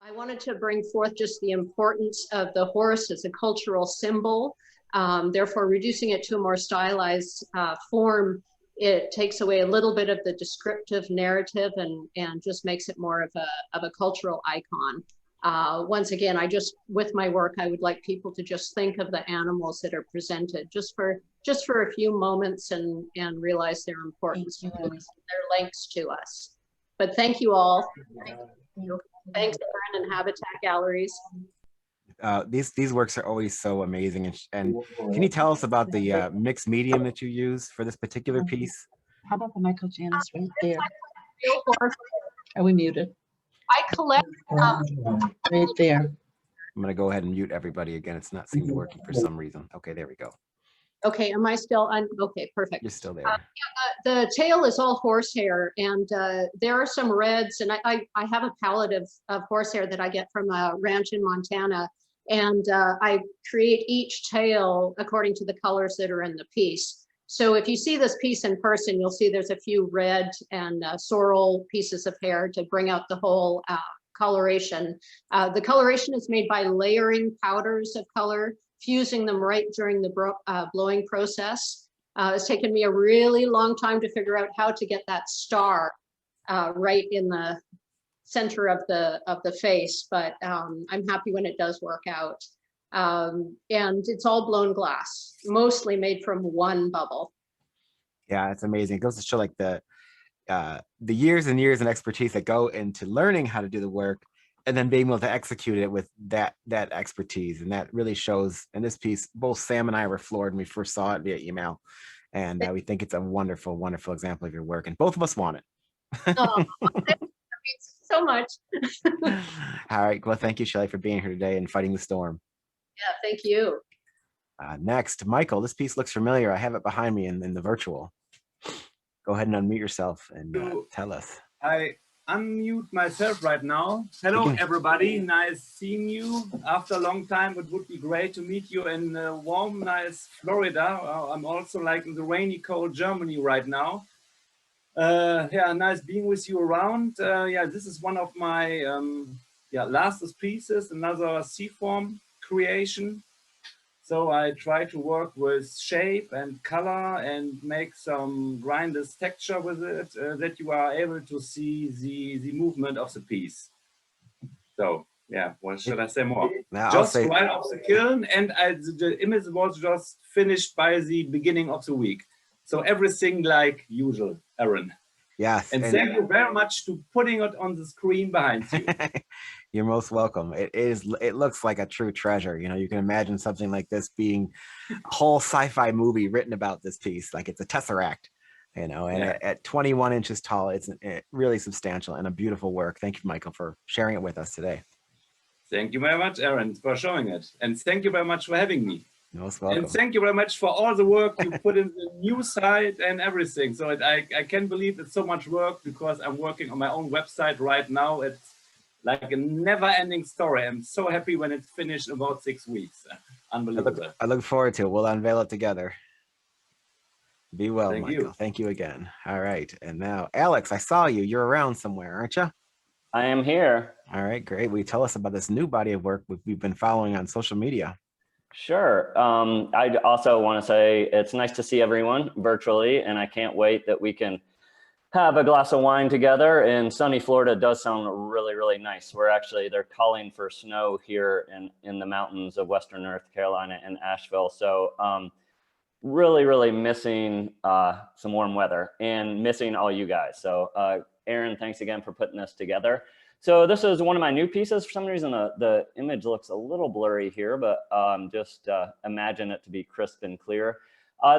I wanted to bring forth just the importance of the horse as a cultural symbol. Therefore, reducing it to a more stylized form, it takes away a little bit of the descriptive narrative and just makes it more of a cultural icon. Once again, with my work, I would like people to just think of the animals that are presented just for a few moments and realize their importance, their links to us. But thank you all. Thank you. Thanks, Erin and Habitat Galleries. These works are always so amazing. And can you tell us about the mixed medium that you use for this particular piece? How about the Michael Janis right there? Are we muted? I collect right there. I'm going to go ahead and mute everybody again. It's not seeming working for some reason. Okay, there we go. Okay, am I still on? Okay, perfect. You're still there. The tail is all horsehair, and there are some reds, and I have a palette of horsehair that I get from a ranch in Montana, and I create each tail according to the colors that are in the piece. So if you see this piece in person, you'll see there's a few red and sorrel pieces of hair to bring out the whole coloration. The coloration is made by layering powders of color, fusing them right during the blowing process. It's taken me a really long time to figure out how to get that star right in the center of the face, but I'm happy when it does work out. And it's all blown glass, mostly made from one bubble. Yeah, it's amazing. It goes to show like the years and years and expertise that go into learning how to do the work and then being able to execute it with that expertise. And that really shows in this piece. Both Sam and I were floored when we first saw it via email. And we think it's a wonderful, wonderful example of your work. And both of us want it. Oh, that means so much. All right. Well, thank you, Schey, for being here today and fighting the storm. Yeah, thank you. Next, Michael, this piece looks familiar. I have it behind me in the virtual. Go ahead and unmute yourself and tell us. I unmute myself right now. Hello, everybody. Nice seeing you. After a long time, it would be great to meet you in warm, nice Florida. I'm also like in the rainy, cold Germany right now. Yeah, nice being with you around. Yeah, this is one of my last pieces, another C-form creation. So I try to work with shape and color and make some grinded texture with it that you are able to see the movement of the piece. So yeah, what should I say more? Now, just right off the kiln, and the image was just finished by the beginning of the week. So everything like usual, Erin. Yes. And thank you very much to putting it on the screen behind you. You're most welcome. It looks like a true treasure. You know, you can imagine something like this being a whole sci-fi movie written about this piece, like it's a tesseract, you know, and at 21 inches tall, it's really substantial and a beautiful work. Thank you, Michael, for sharing it with us today. Thank you very much, Erin, for showing it. And thank you very much for having me. Most welcome. And thank you very much for all the work you put in the new site and everything. So I can't believe it's so much work because I'm working on my own website right now. It's like a never-ending story. I'm so happy when it's finished in about 6 weeks. Unbelievable. I look forward to it. We'll unveil it together. Be well, Thank Michael. you. Thank you again. All right. And now, Alex, I saw you. You're around somewhere, aren't you? I am here. All right, great. Will you tell us about this new body of work we've been following on social media? Sure. I also want to say it's nice to see everyone virtually, and I can't wait that we can have a glass of wine together. And sunny Florida does sound really, really nice. They're calling for snow here in the mountains of Western North Carolina and Asheville. So really, really missing some warm weather and missing all you guys. So Erin, thanks again for putting this together. So this is one of my new pieces. For some reason, the image looks a little blurry here, but just imagine it to be crisp and clear.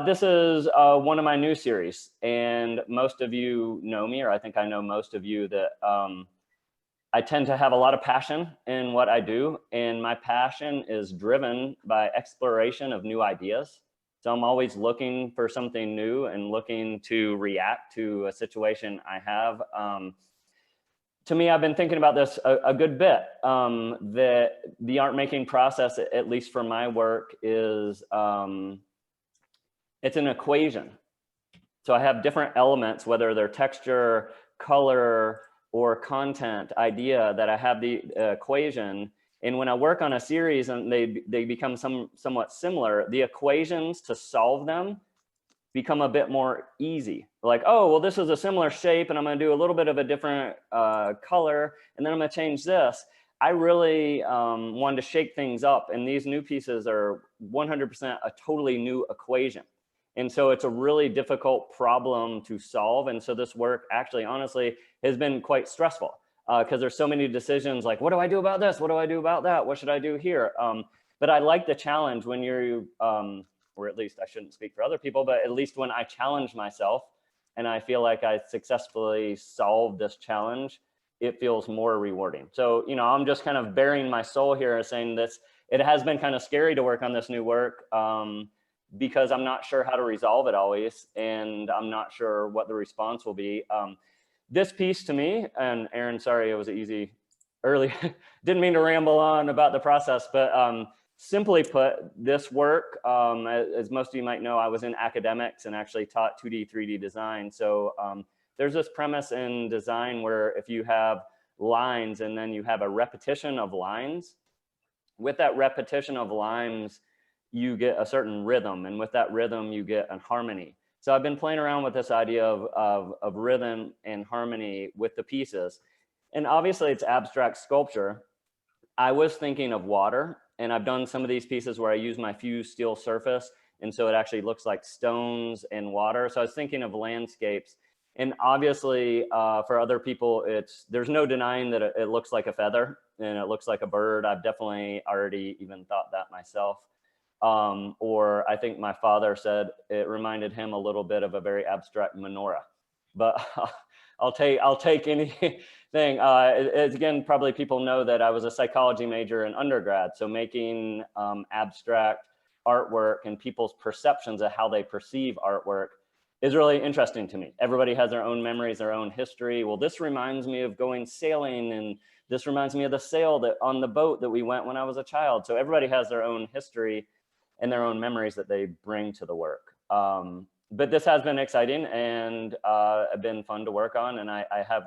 This is one of my new series, and most of you know me, or I think I know most of you, that I tend to have a lot of passion in what I do, and my passion is driven by exploration of new ideas. So I'm always looking for something new and looking to react to a situation I have. To me, I've been thinking about this a good bit, that the art making process, at least for my work, is it's an equation. So I have different elements, whether they're texture, color, or content idea that I have the equation. And when I work on a series and they become somewhat similar, the equations to solve them become a bit more easy. Like, oh, well, this is a similar shape and I'm going to do a little bit of a different color, and then I'm going to change this. I really wanted to shake things up, and these new pieces are 100% a totally new equation. And so it's a really difficult problem to solve. And so this work actually, honestly, has been quite stressful because there's so many decisions like, what do I do about this? What do I do about that? What should I do here? But I like the challenge when you're, or at least I shouldn't speak for other people, but at least when I challenge myself and I feel like I successfully solved this challenge, it feels more rewarding. So, you know, I'm just kind of bearing my soul here saying this, it has been kind of scary to work on this new work because I'm not sure how to resolve it always. And I'm not sure what the response will be. This piece to me, and Aaron, sorry, it was easy early, didn't mean to ramble on about the process, but simply put, this work, as most of you might know, I was in academics and actually taught 2D, 3D design. So there's this premise in design where if you have lines and then you have a repetition of lines, with that repetition of lines, you get a certain rhythm. And with that rhythm, you get a harmony. So I've been playing around with this idea of rhythm and harmony with the pieces. And obviously it's abstract sculpture. I was thinking of water, and I've done some of these pieces where I use my fused steel surface. And so it actually looks like stones and water. So I was thinking of landscapes. And obviously for other people, there's no denying that it looks like a feather and it looks like a bird. I've definitely already even thought that myself. Or I think my father said it reminded him a little bit of a very abstract menorah, but I'll take anything. Again, probably people know that I was a psychology major in undergrad. So making abstract artwork and people's perceptions of how they perceive artwork is really interesting to me. Everybody has their own memories, their own history. Well, this reminds me of going sailing, and this reminds me of the sail on the boat that we went when I was a child. So everybody has their own history and their own memories that they bring to the work. But this has been exciting and been fun to work on. And I have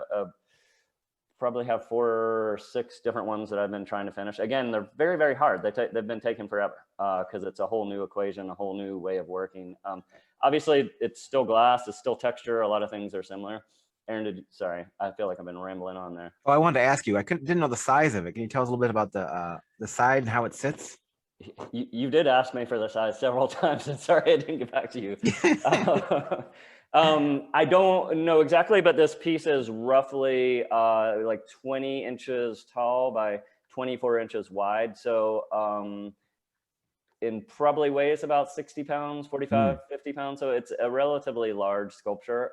probably have 4 or 6 different ones that I've been trying to finish. Again, they're very, very hard. They've been taking forever because it's a whole new equation, a whole new way of working. Obviously, it's still glass, it's still texture. A lot of things are similar. Aaron, sorry, I feel like I've been rambling on there. Oh, I wanted to ask you, I didn't know the size of it. Can you tell us a little bit about the side and how it sits? You did ask me for the size several times, and sorry I didn't get back to you. I don't know exactly, but this piece is roughly like 20 inches tall by 24 inches wide. So it probably weighs about 60 pounds, 45, 50 pounds. So it's a relatively large sculpture.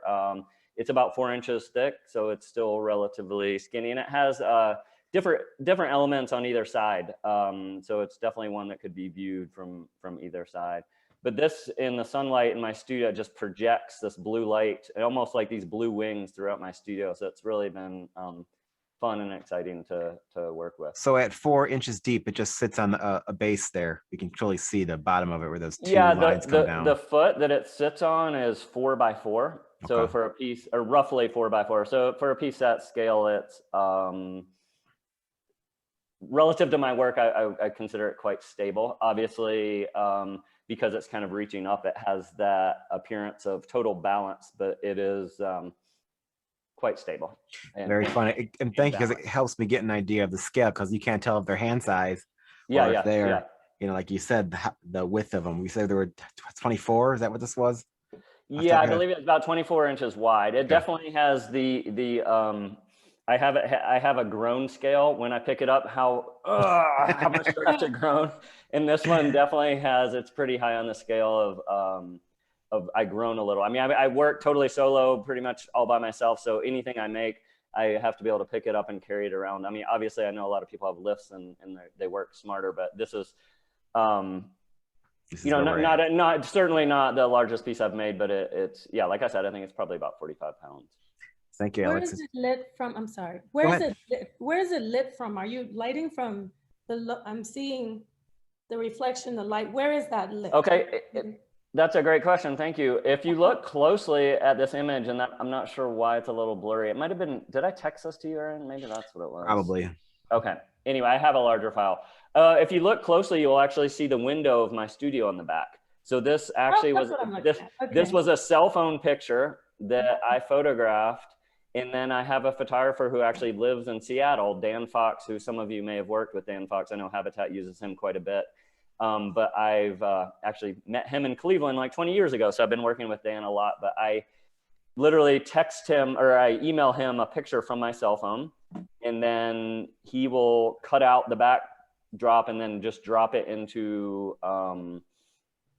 It's about 4 inches thick, so it's still relatively skinny, and it has different elements on either side. So it's definitely one that could be viewed from either side. But this, in the sunlight in my studio, just projects this blue light, almost like these blue wings throughout my studio. So it's really been fun and exciting to work with. So at 4 inches deep, it just sits on a base there. You can truly see the bottom of it where those two lines come down. The foot that it sits on is 4 by 4. So Okay. for a piece, or roughly 4 by 4. So for a piece that scale, it's relative to my work, I consider it quite stable. Obviously, because it's kind of reaching up, it has that appearance of total balance, but it is quite stable. Very fun. And thank you, because it helps me get an idea of the scale, because you can't tell if they're hand size. Yeah, or yeah, if they're, yeah. you know, like you said, the width of them. We said there were 24. Is that what this was? Yeah, I believe it's about 24 inches wide. It definitely has the I have a groan scale when I pick it up, how much starts to groan. And this one definitely has, it's pretty high on the scale of I groan a little. I mean, I work totally solo, pretty much all by myself. So anything I make, I have to be able to pick it up and carry it around. I mean, obviously I know a lot of people have lifts and they work smarter, but this is, you know, not certainly not the largest piece I've made, but it's, yeah, like I said, I think it's probably about 45 pounds. Thank you, Where Alex. is it lit from? I'm sorry. Where is it lit from? Are you lighting from I'm seeing the reflection, the light. Where is that lit? Okay. That's a great question. Thank you. If you look closely at this image, and that, I'm not sure why it's a little blurry. It might have been, did I text this to you, Aaron? Maybe that's what it was. Probably. Okay. Anyway, I have a larger file. If you look closely, you'll actually see the window of my studio on the back. So this actually that's was, what I'm looking at. this Okay. was a cell phone picture that I photographed. And then I have a photographer who actually lives in Seattle, Dan Fox, who some of you may have worked with Dan Fox. I know Habitat uses him quite a bit. But I've actually met him in Cleveland like 20 years ago. So I've been working with Dan a lot, but I literally text him or I email him a picture from my cell phone, and then he will cut out the backdrop and then just drop it into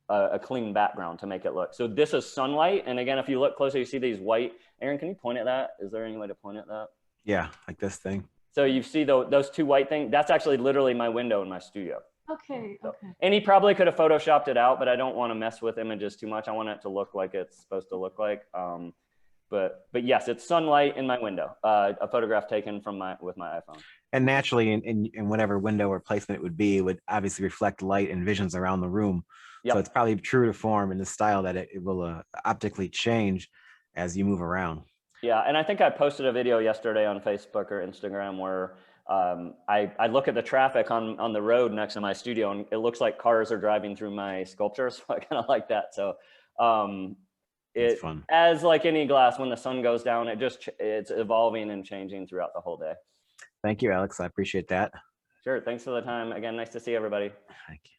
a clean background to make it look. So this is sunlight. And again, if you look closer, you see these white, Aaron, can you point at that? Is there any way to point at that? Yeah, like this thing. So you see those two white things, that's actually literally my window in my studio. Okay. Okay. And he probably could have photoshopped it out, but I don't want to mess with images too much. I want it to look like it's supposed to look like. But yes, it's sunlight in my window. A photograph taken with my iPhone. And naturally, in whatever window or placement it would be, it would obviously reflect light and visions around the room. Yep. So it's probably true to form in the style that it will optically change as you move around. Yeah, and I think I posted a video yesterday on Facebook or Instagram where I look at the traffic on the road next to my studio, and it looks like cars are driving through my sculptures. So I kind of like that. So it's fun. As like any glass, when the sun goes down, it's evolving and changing throughout the whole day. Thank you, Alex. I appreciate that. Sure. Thanks for the time. Again, nice to see everybody. Thank you.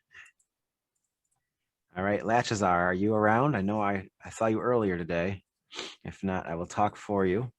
All right, Lapuda, are you around? I know I saw you earlier today. If not, I will talk for you.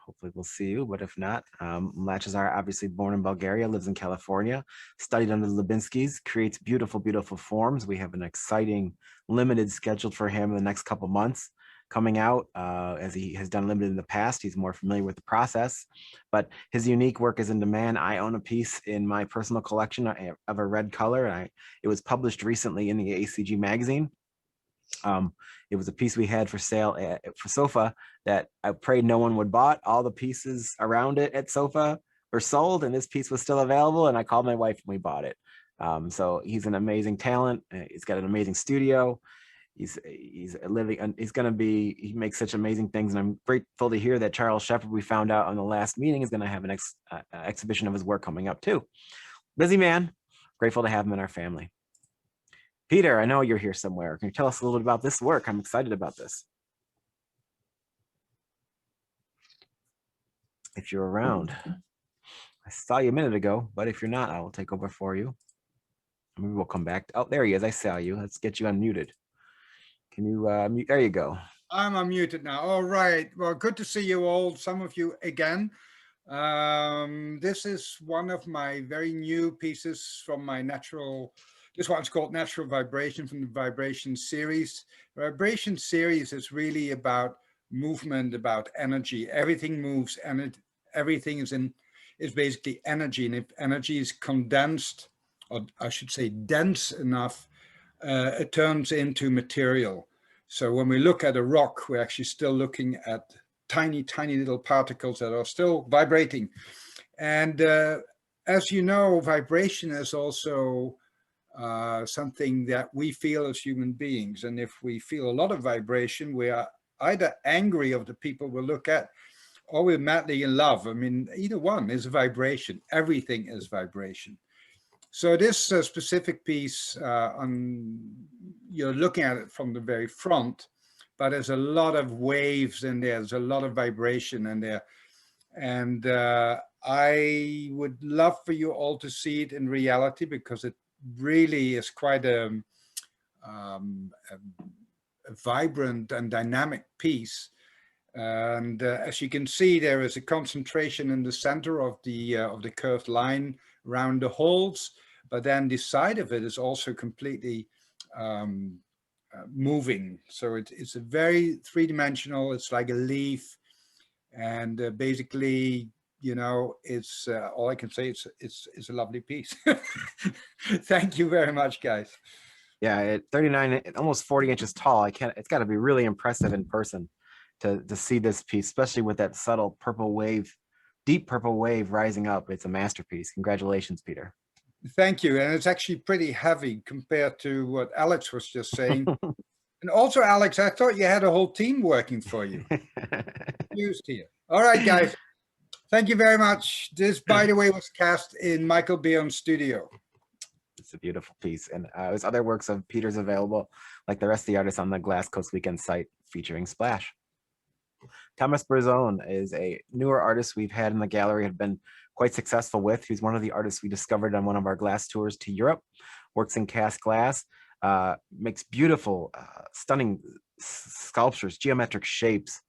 Hopefully we'll see you, but if not, Lapuda, obviously born in Bulgaria, lives in California, studied under the Lubinskis, creates beautiful, beautiful forms. We have an exciting limited scheduled for him in the next couple months coming out. As he has done limited in the past, he's more familiar with the process, but his unique work is in demand. I own a piece in my personal collection of a red color, and it was published recently in the ACG magazine. It was a piece we had for sale for SOFA that I prayed no one would bought. All the pieces around it at SOFA were sold, and this piece was still available, and I called my wife and we bought it. So he's an amazing talent. He's got an amazing studio. He makes such amazing things, and I'm grateful to hear that Charles Shepard, we found out on the last meeting, is going to have an exhibition of his work coming up too. Busy man, grateful to have him in our family. Peter, I know you're here somewhere. Can you tell us a little bit about this work? I'm excited about this. If you're around. I saw you a minute ago, but if you're not, I will take over for you. Maybe we'll come back. Oh, there he is. I saw you. Let's get you unmuted. Can you mute? There you go. I'm unmuted now. All right. Well, good to see you all, some of you again. This is one of my very new pieces from my this one's called Natural Vibration from the Vibration series. The Vibration series is really about movement, about energy. Everything moves, and everything is basically energy. And if energy is condensed, or I should say dense enough, it turns into material. So when we look at a rock, we're actually still looking at tiny, tiny little particles that are still vibrating. And as you know, vibration is also something that we feel as human beings. And if we feel a lot of vibration, we are either angry of the people we look at, or we're madly in love. I mean, either one is a vibration. Everything is vibration. So this specific piece, you're looking at it from the very front, but there's a lot of waves in there. There's a lot of vibration in there. And I would love for you all to see it in reality, because it really is quite a vibrant and dynamic piece. And as you can see, there is a concentration in the center of the curved line around the holes, but then the side of it is also completely moving. So it's a very three-dimensional. It's like a leaf, and basically, you know, it's all I can say. It's a lovely piece. Thank you very much, guys. Yeah, at 39, almost 40 inches tall, it's got to be really impressive in person to see this piece, especially with that subtle purple wave, deep purple wave rising up. It's a masterpiece. Congratulations, Peter. Thank you. And it's actually pretty heavy compared to what Alex was just saying. And also, Alex, I thought you had a whole team working for you. Used here. All right, guys. Thank you very much. This, by the way, was cast in Michael Beon's studio. It's a beautiful piece. And there's other works of Peter's available, like the rest of the artists on the Glass Coast Weekend site featuring Splash. Thomas Brazone is a newer artist we've had in the gallery, have been quite successful with. He's one of the artists we discovered on one of our glass tours to Europe, works in cast glass, makes beautiful, stunning sculptures, geometric shapes,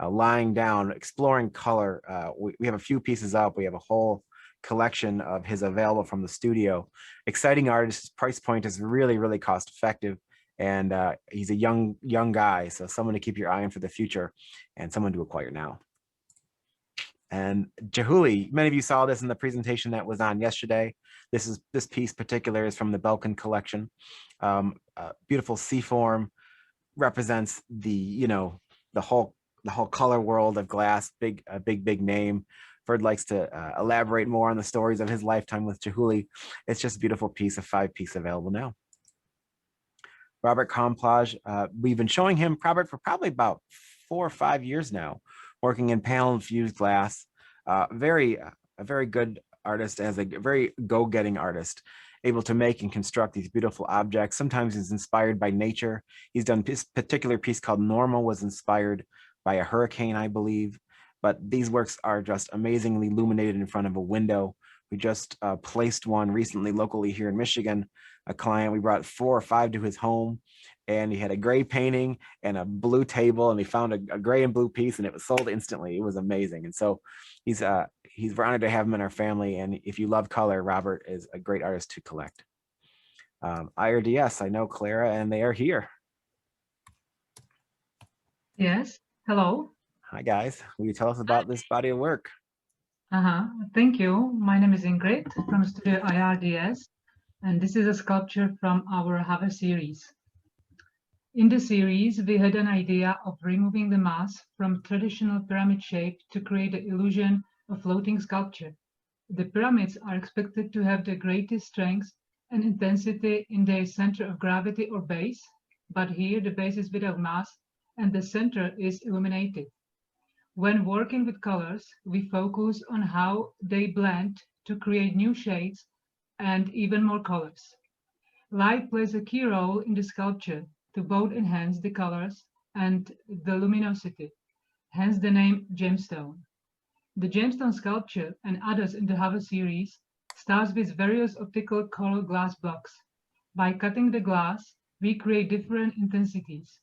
lying down, exploring color. We have a few pieces up. We have a whole collection of his available from the studio. Exciting artist. His price point is really, really cost effective. And he's a young guy, so someone to keep your eye on for the future and someone to acquire now. And Chihuly, many of you saw this in the presentation that was on yesterday. This piece particular is from the Belkin collection. Beautiful C form, represents the the whole color world of glass. Big name. Ferd likes to elaborate more on the stories of his lifetime with Chihuly. It's just a beautiful piece, a 5-piece available now. Robert Complage, we've been showing him Robert for probably about 4 or 5 years now, working in panel infused glass. A very good artist, as a very go-getting artist, able to make and construct these beautiful objects. Sometimes he's inspired by nature. He's done this particular piece called Normal, was inspired by a hurricane, I believe. But these works are just amazingly illuminated in front of a window. We just placed one recently locally here in Michigan. A client, we brought 4 or 5 to his home, and he had a gray painting and a blue table, and he found a gray and blue piece, and it was sold instantly. It was amazing. And so we're honored to have him in our family. And if you love color, Robert is a great artist to collect. IRDS, I know Clara, and they are here. Yes, hello. Hi guys, will you tell us about this body of work? Thank you. My name is Ingrid from Studio IRDS, and this is a sculpture from our Have series. In the series, we had an idea of removing the mass from traditional pyramid shape to create the illusion of floating sculpture. The pyramids are expected to have the greatest strength and intensity in their center of gravity or base, but here the base is without mass and the center is illuminated. When working with colors, we focus on how they blend to create new shades and even more colors. Light plays a key role in the sculpture to both enhance the colors and the luminosity, hence the name gemstone. The gemstone sculpture and others in the Have series starts with various optical color glass blocks. By cutting the glass, we create different intensities,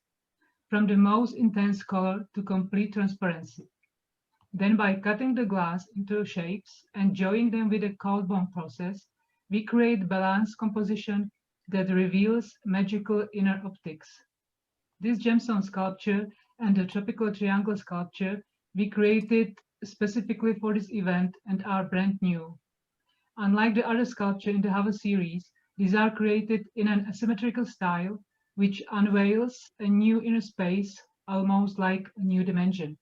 from the most intense color to complete transparency. Then by cutting the glass into shapes and joining them with a cold bond process, we create balanced composition that reveals magical inner optics. This gemstone sculpture and the tropical triangle sculpture we created specifically for this event and are brand new. Unlike the other sculpture in the Have series, these are created in an asymmetrical style which unveils a new inner space, almost like a new dimension.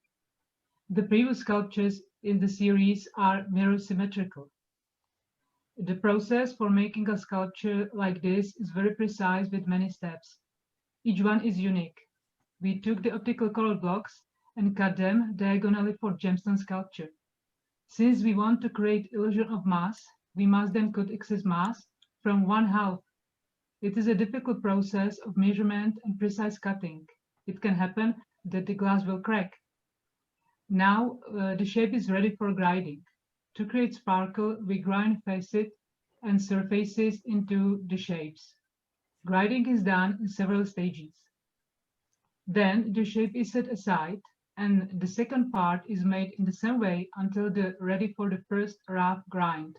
The previous sculptures in the series are mirror symmetrical. The process for making a sculpture like this is very precise with many steps. Each one is unique. We took the optical color blocks and cut them diagonally for gemstone sculpture. Since we want to create illusion of mass, we must then cut excess mass from 1/2. It is a difficult process of measurement and precise cutting. It can happen that the glass will crack. Now the shape is ready for grinding. To create sparkle, we grind facet and surfaces into the shapes. Grinding is done in several stages. Then the shape is set aside, and the second part is made in the same way until they're ready for the first rough grind.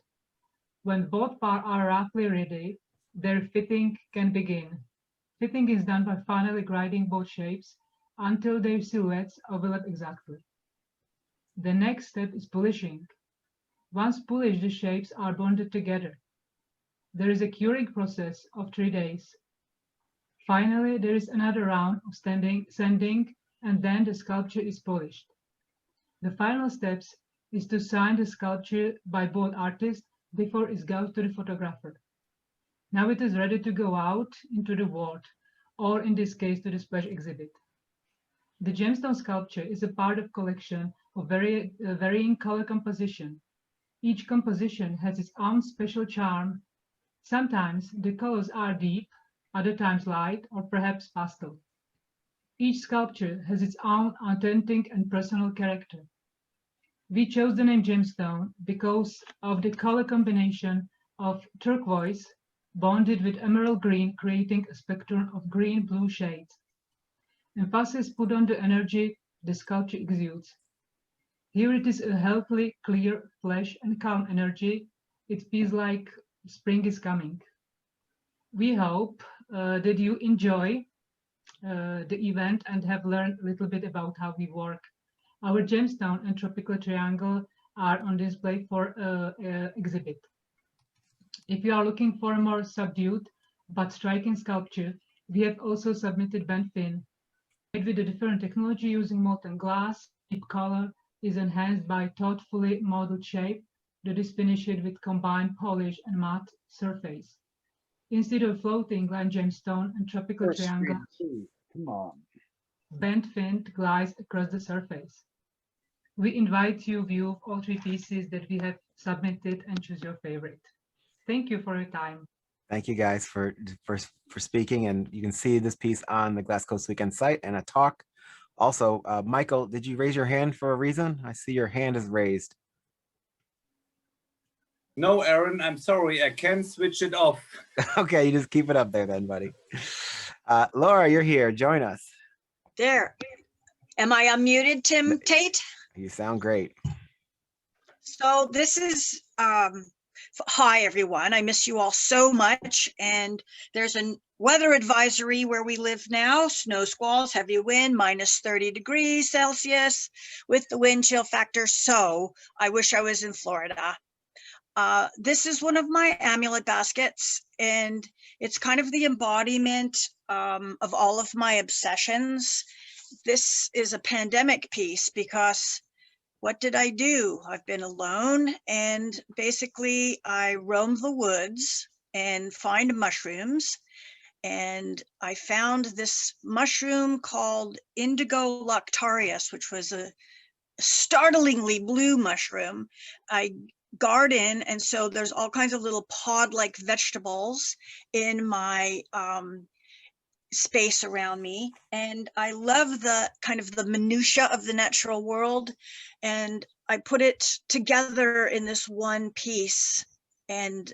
When both parts are roughly ready, their fitting can begin. Fitting is done by finally grinding both shapes until their silhouettes overlap exactly. The next step is polishing. Once polished, the shapes are bonded together. There is a curing process of 3 days. Finally, there is another round of sanding, and then the sculpture is polished. The final steps is to sign the sculpture by both artists before it goes to the photographer. Now it is ready to go out into the world. or in this case, to the splash exhibit. The gemstone sculpture is a part of collection of varying color composition. Each composition has its own special charm. Sometimes the colors are deep, other times light, or perhaps pastel. Each sculpture has its own authentic and personal character. We chose the name gemstone because of the color combination of turquoise bonded with emerald green, creating a spectrum of green-blue shades. Emphasis put on the energy the sculpture exudes. Here it is a healthily clear, fresh, and calm energy. It feels like spring is coming. We hope that you enjoy the event and have learned a little bit about how we work. Our gemstone and tropical triangle are on display for exhibit. If you are looking for a more subdued but striking sculpture, we have also submitted bent fin. Made with a different technology using molten glass, deep color is enhanced by thoughtfully modeled shape that is finished with combined polish and matte surface. Instead of floating like gemstone and tropical triangle, come on. bent fin glides across the surface. We invite you to view all three pieces that we have submitted and choose your favorite. Thank you for your time. Thank you guys for speaking, and you can see this piece on the Glass Coast Weekend site and a talk. Also, Michael, did you raise your hand for a reason? I see your hand is raised. No, Aaron, I'm sorry. I can't switch it off. Okay, you just keep it up there then, buddy. Laura, you're here. Join us. There. Am I unmuted, Tim Tate? You sound great. So this is, hi, everyone. I miss you all so much. And there's a weather advisory where we live now. Snow squalls, heavy wind, minus 30 degrees Celsius with the wind chill factor. So I wish I was in Florida. This is one of my amulet baskets, and it's kind of the embodiment of all of my obsessions. This is a pandemic piece because what did I do? I've been alone, and basically I roam the woods and find mushrooms. And I found this mushroom called Indigo lactarius, which was a startlingly blue mushroom. I garden, and so there's all kinds of little pod-like vegetables in my space around me, and I love the kind of the minutia of the natural world, and I put it together in this one piece. And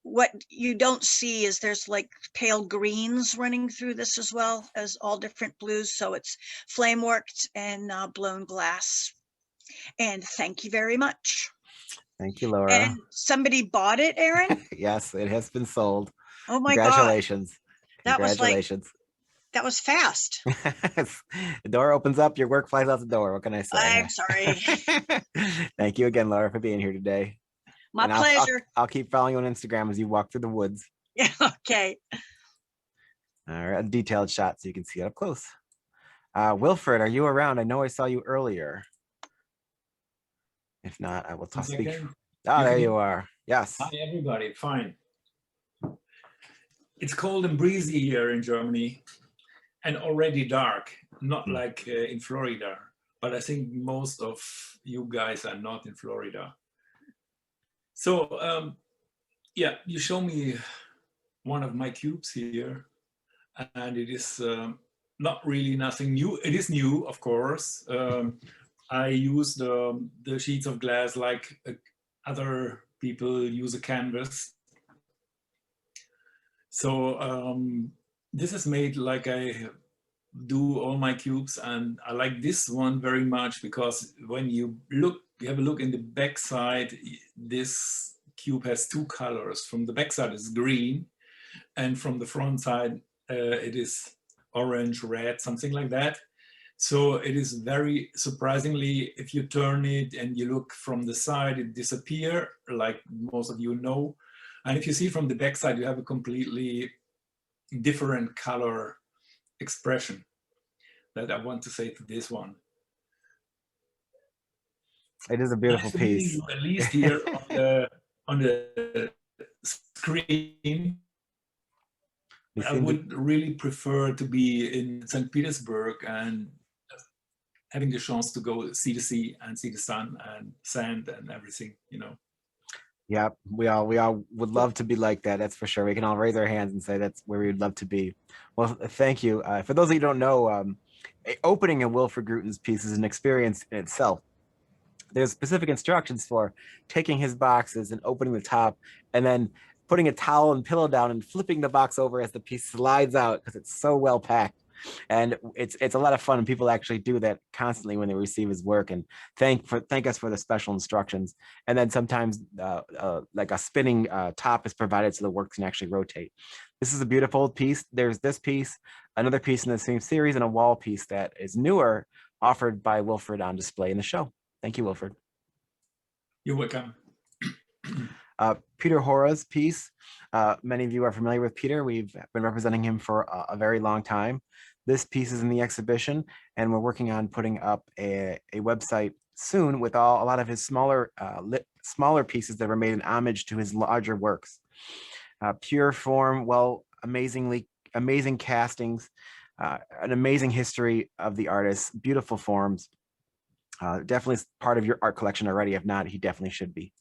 what you don't see is there's like pale greens running through this as well as all different blues, so it's flame worked and blown glass. And thank you very much. Thank you, Laura. And somebody bought it, Aaron? Yes, it has been sold. Oh my Congratulations. God. Congratulations. That was fast. The door opens up, your work flies out the door. What can I say? I'm sorry. Thank you again, Laura, for being here today. My pleasure. I'll keep following you on Instagram as you walk through the woods. Yeah, okay. All right, a detailed shot so you can see it up close. Wilfred, are you around? I know I saw you earlier. If not, I will talk. Speak. Oh, there you are. Yes. Hi, everybody. Fine. It's cold and breezy here in Germany, and already dark. Not like in Florida, but I think most of you guys are not in Florida. So, yeah, you show me one of my cubes here, and it is not really nothing new. It is new, of course. I use the sheets of glass like other people use a canvas. So this is made like I do all my cubes, and I like this one very much because when you have a look in the back side, this cube has two colors. From the back side is green, and from the front side it is orange, red, something like that. So it is very surprisingly, if you turn it and you look from the side, it disappears, like most of you know. And if you see from the back side, you have a completely different color expression that I want to say to this one. It is a beautiful piece. You, at least here on the screen. I would really prefer to be in St. Petersburg and having the chance to go see the sea and see the sun and sand and everything, you know. Yeah, we all would love to be like that. That's for sure. We can all raise our hands and say that's where we would love to be. Well, thank you. For those of you who don't know, opening a Wilfred Gruten's piece is an experience in itself. There's specific instructions for taking his boxes and opening the top and then putting a towel and pillow down and flipping the box over as the piece slides out because it's so well packed. And it's a lot of fun, and people actually do that constantly when they receive his work and thank us for the special instructions. And then sometimes like a spinning top is provided so the work can actually rotate. This is a beautiful piece. There's this piece, another piece in the same series, and a wall piece that is newer, offered by Wilfred on display in the show. Thank you, Wilfred. You're welcome. Peter Hora's piece. Many of you are familiar with Peter. We've been representing him for a very long time. This piece is in the exhibition, and we're working on putting up a website soon with a lot of his smaller pieces that were made in homage to his larger works. Pure form, well, amazing castings, an amazing history of the artist, beautiful forms. Definitely part of your art collection already. If not, he definitely should be.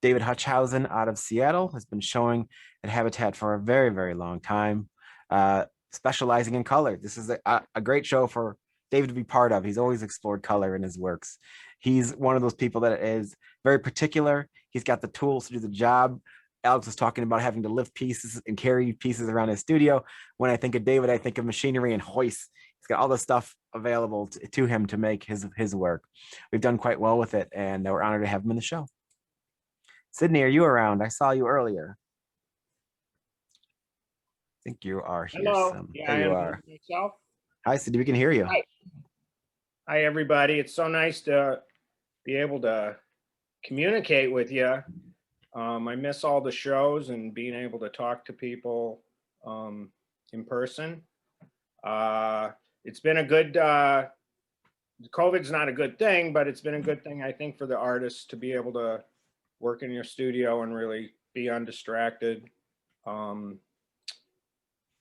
David Hutchhausen out of Seattle has been showing at Habatat for a very, very long time, specializing in color. This is a great show for David to be part of. He's always explored color in his works. He's one of those people that is very particular. He's got the tools to do the job. Alex was talking about having to lift pieces and carry pieces around his studio. When I think of David, I think of machinery and hoists. He's got all the stuff available to him to make his work. We've done quite well with it, and we're honored to have him in the show. Sydney, are you around? I saw you earlier. I think you are here. Hello. Yeah, there you are. Myself. Hi, Sydney. We can hear you. Hi, everybody. It's so nice to be able to communicate with you. I miss all the shows and being able to talk to people in person. It's been a good, COVID's not a good thing, but it's been a good thing, I think, for the artists to be able to work in your studio and really be undistracted.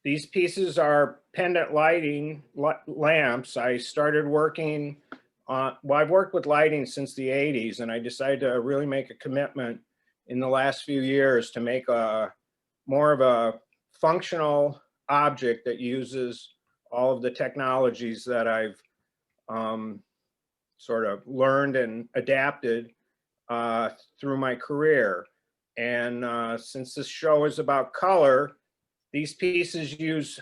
These pieces are pendant lighting lamps. I started working on, well, I've worked with lighting since the 80s, and I decided to really make a commitment in the last few years to make a more of a functional object that uses all of the technologies that I've sort of learned and adapted through my career. And since this show is about color, these pieces use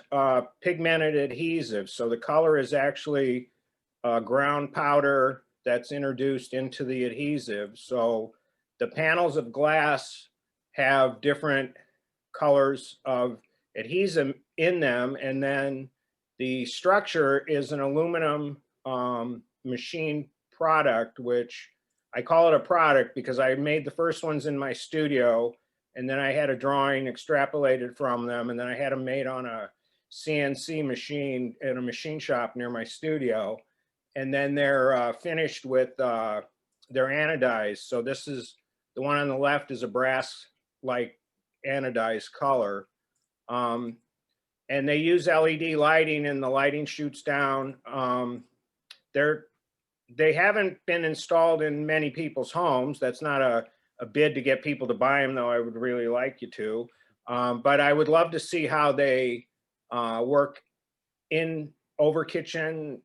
pigmented adhesive. So the color is actually ground powder that's introduced into the adhesive. So the panels of glass have different colors of adhesive in them. And then the structure is an aluminum machine product, which I call it a product because I made the first ones in my studio, and then I had a drawing extrapolated from them, and then I had them made on a CNC machine in a machine shop near my studio. And then they're finished with, they're anodized. So this is, the one on the left is a brass-like anodized color. And they use LED lighting, and the lighting shoots down. They haven't been installed in many people's homes. That's not a bid to get people to buy them, though I would really like you to. But I would love to see how they work in over kitchen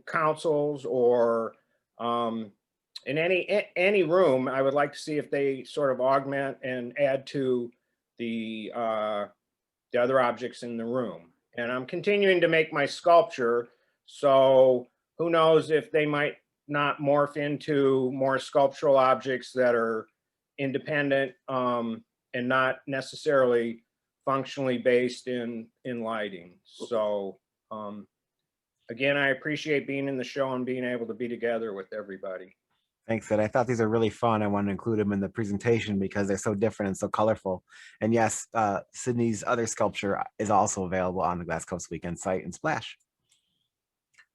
councils or in any room. I would like to see if they sort of augment and add to the other objects in the room. And I'm continuing to make my sculpture. So who knows if they might not morph into more sculptural objects that are independent and not necessarily functionally based in lighting. So again, I appreciate being in the show and being able to be together with everybody. Thanks, Ed. I thought these are really fun. I want to include them in the presentation because they're so different and so colorful. And yes, Sydney's other sculpture is also available on the Glass Coast Weekend site and Splash.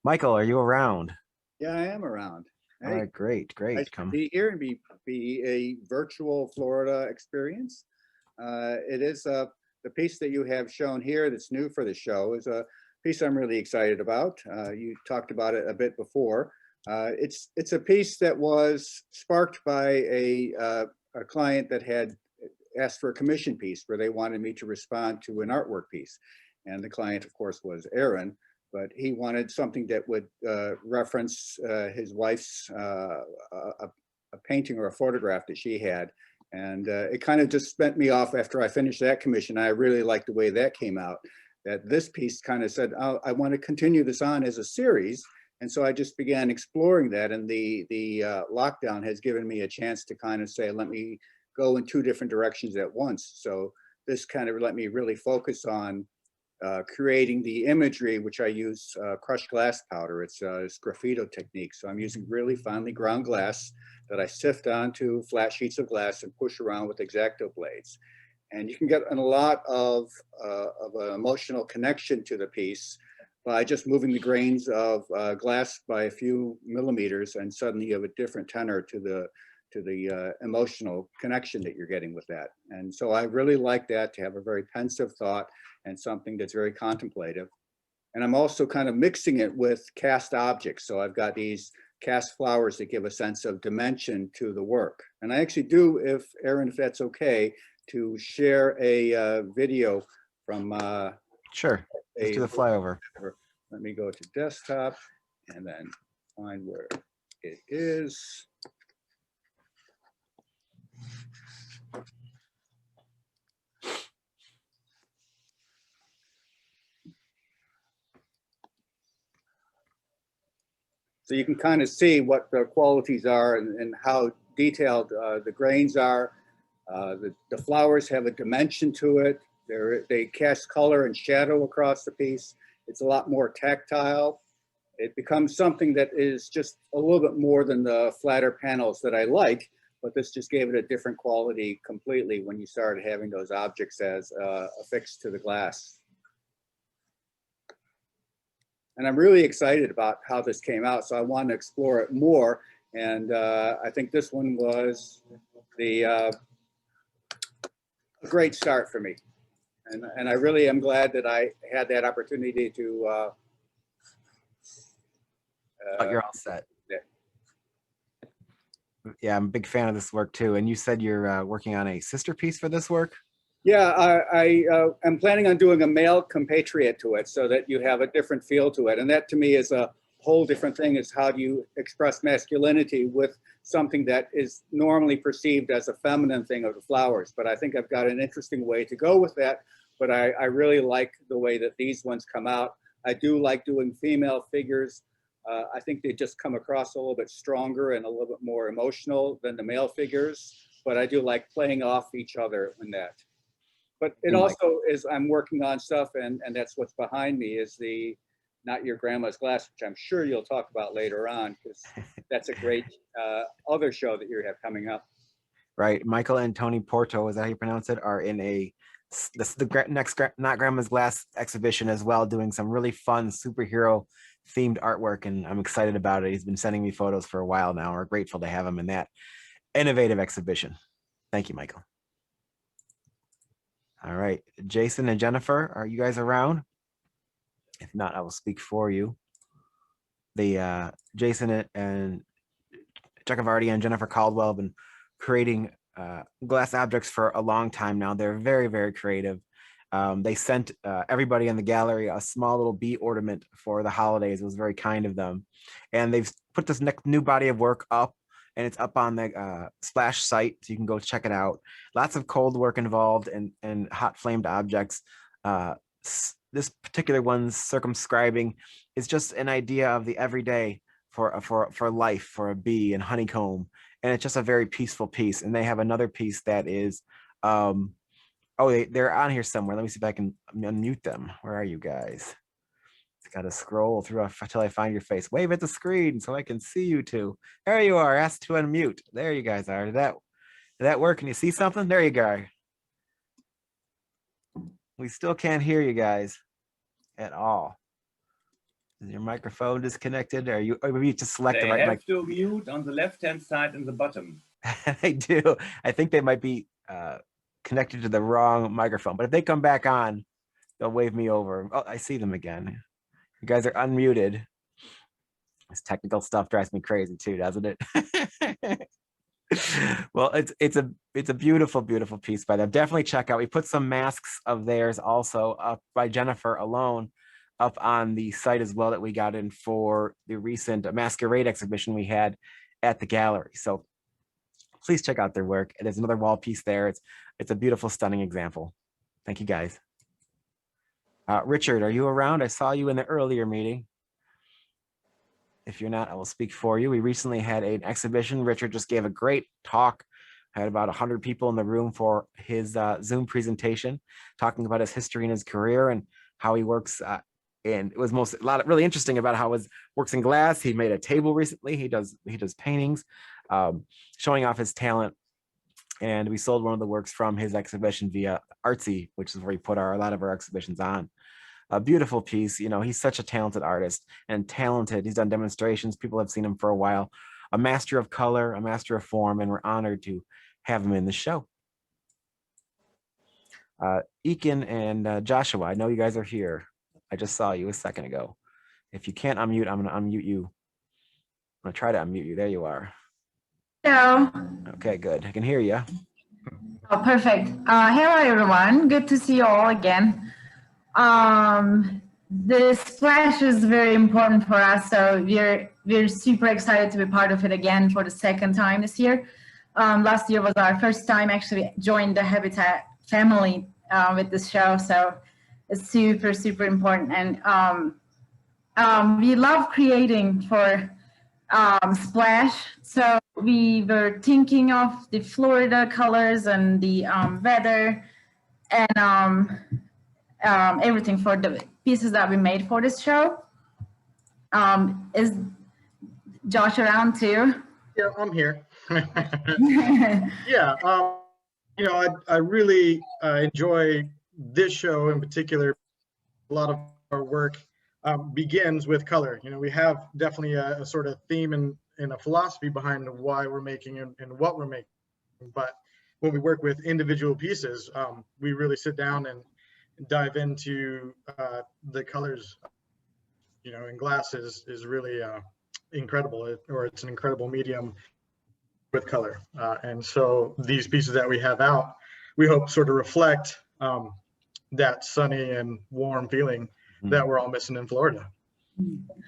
Michael, are you around? Yeah, I am around. All right, great. Nice to be here and be a virtual Florida experience. It is the piece that you have shown here that's new for the show is a piece I'm really excited about. You talked about it a bit before. It's a piece that was sparked by a client that had asked for a commission piece where they wanted me to respond to an artwork piece. And the client, of course, was Aaron, but he wanted something that would reference his wife's a painting or a photograph that she had. And it kind of just spent me off after I finished that commission. I really liked the way that came out, that this piece kind of said, oh, I want to continue this on as a series. And so I just began exploring that, and the lockdown has given me a chance to kind of say, let me go in two different directions at once. So this kind of let me really focus on creating the imagery, which I use crushed glass powder. It's graffito technique. So I'm using really finely ground glass that I sift onto flat sheets of glass and push around with X-Acto blades. And you can get a lot of an emotional connection to the piece by just moving the grains of glass by a few millimeters, and suddenly you have a different tenor to the emotional connection that you're getting with that. And so I really like that, to have a very pensive thought and something that's very contemplative. And I'm also kind of mixing it with cast objects. So I've got these cast flowers that give a sense of dimension to the work. And I actually do, if Aaron, if that's okay, to share a video from Sure, let's do the flyover. Let me go to desktop and then find where it is. So you can kind of see what the qualities are and how detailed the grains are. The flowers have a dimension to it. They cast color and shadow across the piece. It's a lot more tactile. It becomes something that is just a little bit more than the flatter panels that I like, but this just gave it a different quality completely when you started having those objects as affixed to the glass. And I'm really excited about how this came out, so I want to explore it more. And I think this one was a great start for me. And I really am glad that I had that opportunity to. You're all set. Yeah, I'm a big fan of this work too. And you said you're working on a sister piece for this work? Yeah, I am planning on doing a male compatriot to it, so that you have a different feel to it. And that to me is a whole different thing, is how do you express masculinity with something that is normally perceived as a feminine thing of the flowers. But I think I've got an interesting way to go with that. But I really like the way that these ones come out. I do like doing female figures. I think they just come across a little bit stronger and a little bit more emotional than the male figures. But I do like playing off each other in that. But it also is, I'm working on stuff, and that's what's behind me, is the Not Your Grandma's Glass, which I'm sure you'll talk about later on, because that's a great other show that you have coming up. Right, Michael and Tony Porto, is that how you pronounce it, are in the next Not Grandma's Glass exhibition as well, doing some really fun superhero themed artwork, and I'm excited about it. He's been sending me photos for a while now. We're grateful to have him in that innovative exhibition. Thank you, Michael. All right, Jason and Jennifer, are you guys around? If not, I will speak for you. The Jason and Chakravarty and Jennifer Caldwell have been creating glass objects for a long time now. They're very, very creative. They sent everybody in the gallery a small little bee ornament for the holidays. It was very kind of them. And they've put this new body of work up, and it's up on the Splash site, so you can go check it out. Lots of cold work involved and hot flamed objects. This particular one's circumscribing is just an idea of the everyday for life, for a bee and honeycomb. And it's just a very peaceful piece. And they have another piece that is, they're on here somewhere. Let me see if I can unmute them. Where are you guys? Got to scroll through until I find your face. Wave at the screen so I can see you two. There you are. Ask to unmute. There you guys are. Did that work? Can you see something? There you go. We still can't hear you guys at all. Is your microphone disconnected? Or maybe you just select the right mic? They have to mute on the left-hand side in the bottom. They do. I think they might be connected to the wrong microphone, but if they come back on, they'll wave me over. Oh, I see them again. You guys are unmuted. This technical stuff drives me crazy too, doesn't it? Well, it's a beautiful, beautiful piece by them. Definitely check out. We put some masks of theirs also up by Jennifer alone up on the site as well that we got in for the recent masquerade exhibition we had at the gallery. So please check out their work. There's another wall piece there. It's a beautiful, stunning example. Thank you, guys. Richard, are you around? I saw you in the earlier meeting. If you're not, I will speak for you. We recently had an exhibition. Richard just gave a great talk. I had about 100 people in the room for his Zoom presentation, talking about his history and his career and how he works. And it was really interesting about how he works in glass. He made a table recently. He does paintings, showing off his talent. And we sold one of the works from his exhibition via Artsy, which is where we put a lot of our exhibitions on. A beautiful piece. You know, he's such a talented artist and talented. He's done demonstrations. People have seen him for a while. A master of color, a master of form, and we're honored to have him in the show. Eakin and Joshua, I know you guys are here. I just saw you a second ago. If you can't unmute, I'm going to unmute you. I'm going to try to unmute you. There you are. Hello. Okay, good. I can hear you. Oh, perfect. Hello, everyone. Good to see you all again. The splash is very important for us, so we're super excited to be part of it again for the second time this year. Last year was our first time actually joined the Habitat family with this show, so it's super, super important. And we love creating for splash, so we were thinking of the Florida colors and the weather and everything for the pieces that we made for this show. Is Josh around too? Yeah, I'm here. Yeah, you know, I really enjoy this show in particular. A lot of our work begins with color. You know, we have definitely a sort of theme and a philosophy behind why we're making and what we're making. But when we work with individual pieces, we really sit down and dive into the colors. You know, and glass is really incredible, it's an incredible medium with color. And so these pieces that we have out, we hope sort of reflect that sunny and warm feeling that we're all missing in Florida.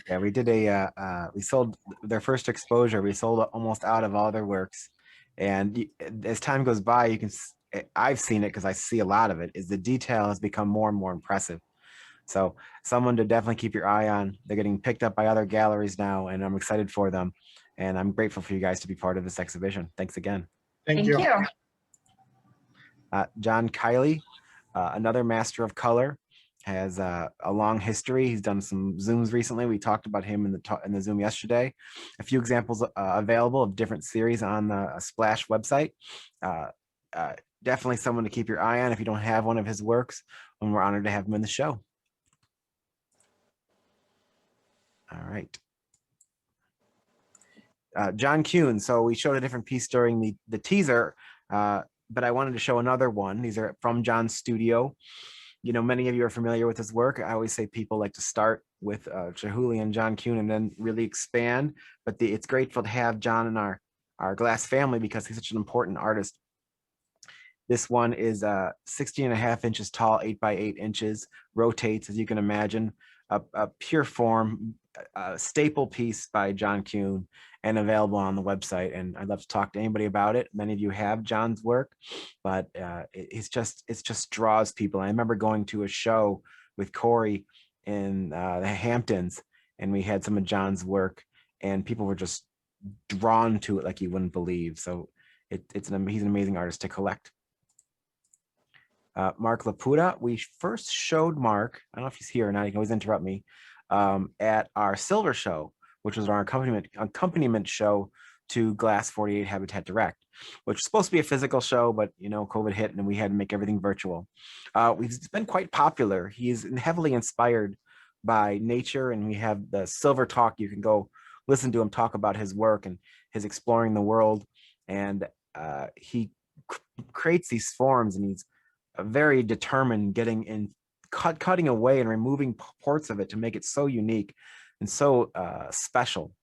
Yeah, we did we sold their first exposure. We sold almost out of all their works. And as time goes by, I've seen it because I see a lot of it, is the detail has become more and more impressive. So someone to definitely keep your eye on. They're getting picked up by other galleries now, and I'm excited for them. And I'm grateful for you guys to be part of this exhibition. Thanks again. Thank you. John Kiley, another master of color, has a long history. He's done some Zooms recently. We talked about him in the Zoom yesterday. A few examples available of different series on the Splash website. Definitely someone to keep your eye on if you don't have one of his works, and we're honored to have him in the show. All right. John Kuhn. So we showed a different piece during the teaser, but I wanted to show another one. These are from John's studio. You know, many of you are familiar with his work. I always say people like to start with Chihuly and John Kuhn and then really expand. But it's grateful to have John in our glass family because he's such an important artist. This one is 16.5 inches tall, 8 by 8 inches, rotates, as you can imagine, a pure form, staple piece by John Kuhn and available on the website. And I'd love to talk to anybody about it. Many of you have John's work, but it just draws people. I remember going to a show with Corey in the Hamptons, and we had some of John's work, and people were just drawn to it like you wouldn't believe. So he's an amazing artist to collect. Mark Lapuda, we first showed Mark, I don't know if he's here or not, he can always interrupt me, at our Silver Show, which was our accompaniment show to Glass 48 Habitat Direct, which was supposed to be a physical show, but you know, COVID hit and we had to make everything virtual. He's been quite popular. He's heavily inspired by nature, and we have the Silver Talk. You can go listen to him talk about his work and his exploring the world. And he creates these forms, and he's very determined getting in, cutting away and removing parts of it to make it so unique and so special.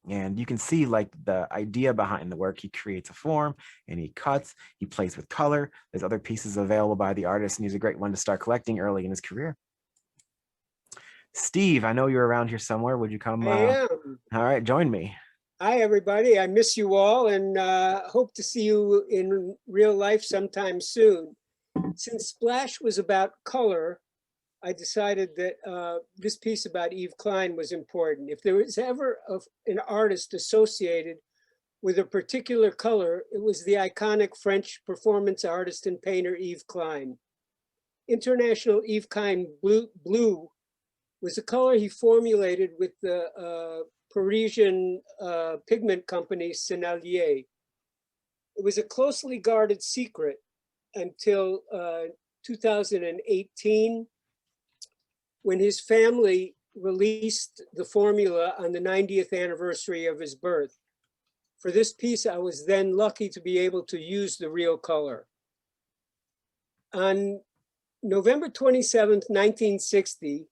And you can see like the idea behind the work. He creates a form and he cuts, he plays with color. There's other pieces available by the artist, and he's a great one to start collecting early in his career. Steve, I know you're around here somewhere. Would you come? I am. All right, join me. Hi, everybody. I miss you all and hope to see you in real life sometime soon. Since Splash was about color, I decided that this piece about Yves Klein was important. If there was ever an artist associated with a particular color, it was the iconic French performance artist and painter Yves Klein. International Yves Klein blue was a color he formulated with the Parisian pigment company Sennelier. It was a closely guarded secret until 2018, when his family released the formula on the 90th anniversary of his birth. For this piece, I was then lucky to be able to use the real color. On November 27th, 1960,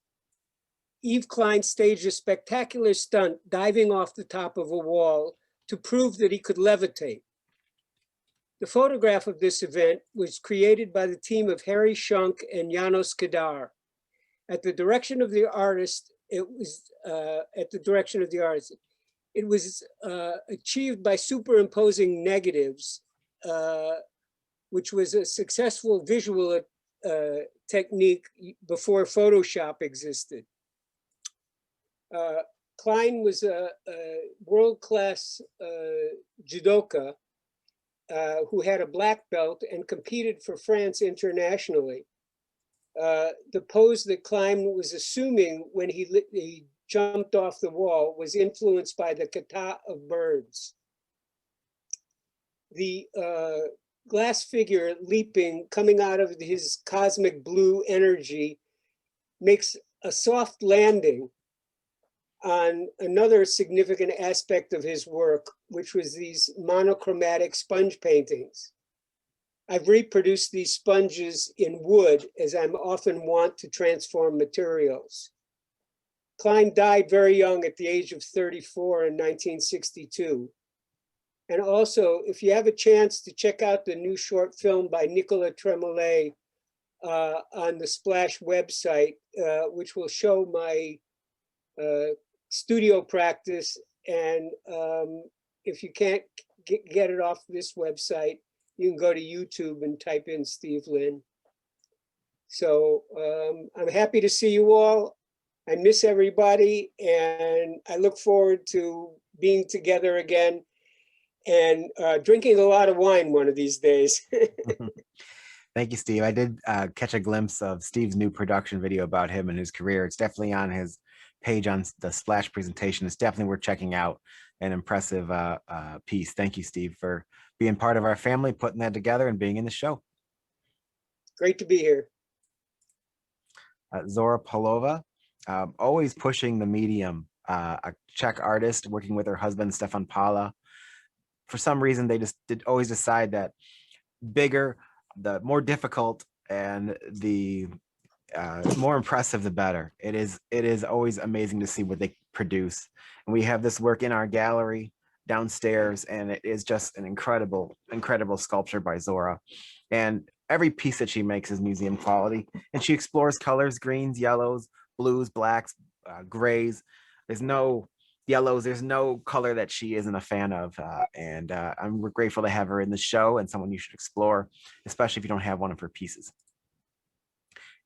Yves Klein staged a spectacular stunt diving off the top of a wall to prove that he could levitate. The photograph of this event was created by the team of Harry Shunk and Janos Kadar. At the direction of the artist, it was achieved by superimposing negatives, which was a successful visual technique before Photoshop existed. Klein was a world-class judoka who had a black belt and competed for France internationally. The pose that Klein was assuming when he jumped off the wall was influenced by the kata of birds. The glass figure leaping, coming out of his cosmic blue energy, makes a soft landing on another significant aspect of his work, which was these monochromatic sponge paintings. I've reproduced these sponges in wood, as I'm often wont to transform materials. Klein died very young at the age of 34 in 1962. And also, if you have a chance to check out the new short film by Nicolas Tremolet on the Splash website, which will show my studio practice. And if you can't get it off this website, you can go to YouTube and type in Steve Lynn. So I'm happy to see you all. I miss everybody, and I look forward to being together again and drinking a lot of wine one of these days. Thank you, Steve. I did catch a glimpse of Steve's new production video about him and his career. It's definitely on his page on the Splash presentation. It's definitely worth checking out. An impressive piece. Thank you, Steve, for being part of our family, putting that together and being in the show. Great to be here. Zora Polova, always pushing the medium, a Czech artist working with her husband, Stefan Pala. For some reason, they just always decide that bigger, the more difficult, and the more impressive, the better. It is always amazing to see what they produce. And we have this work in our gallery downstairs, and it is just an incredible sculpture by Zora. And every piece that she makes is museum quality, and she explores colors, greens, yellows, blues, blacks, grays. There's no yellows, there's no color that she isn't a fan of. And I'm grateful to have her in the show, and someone you should explore, especially if you don't have one of her pieces.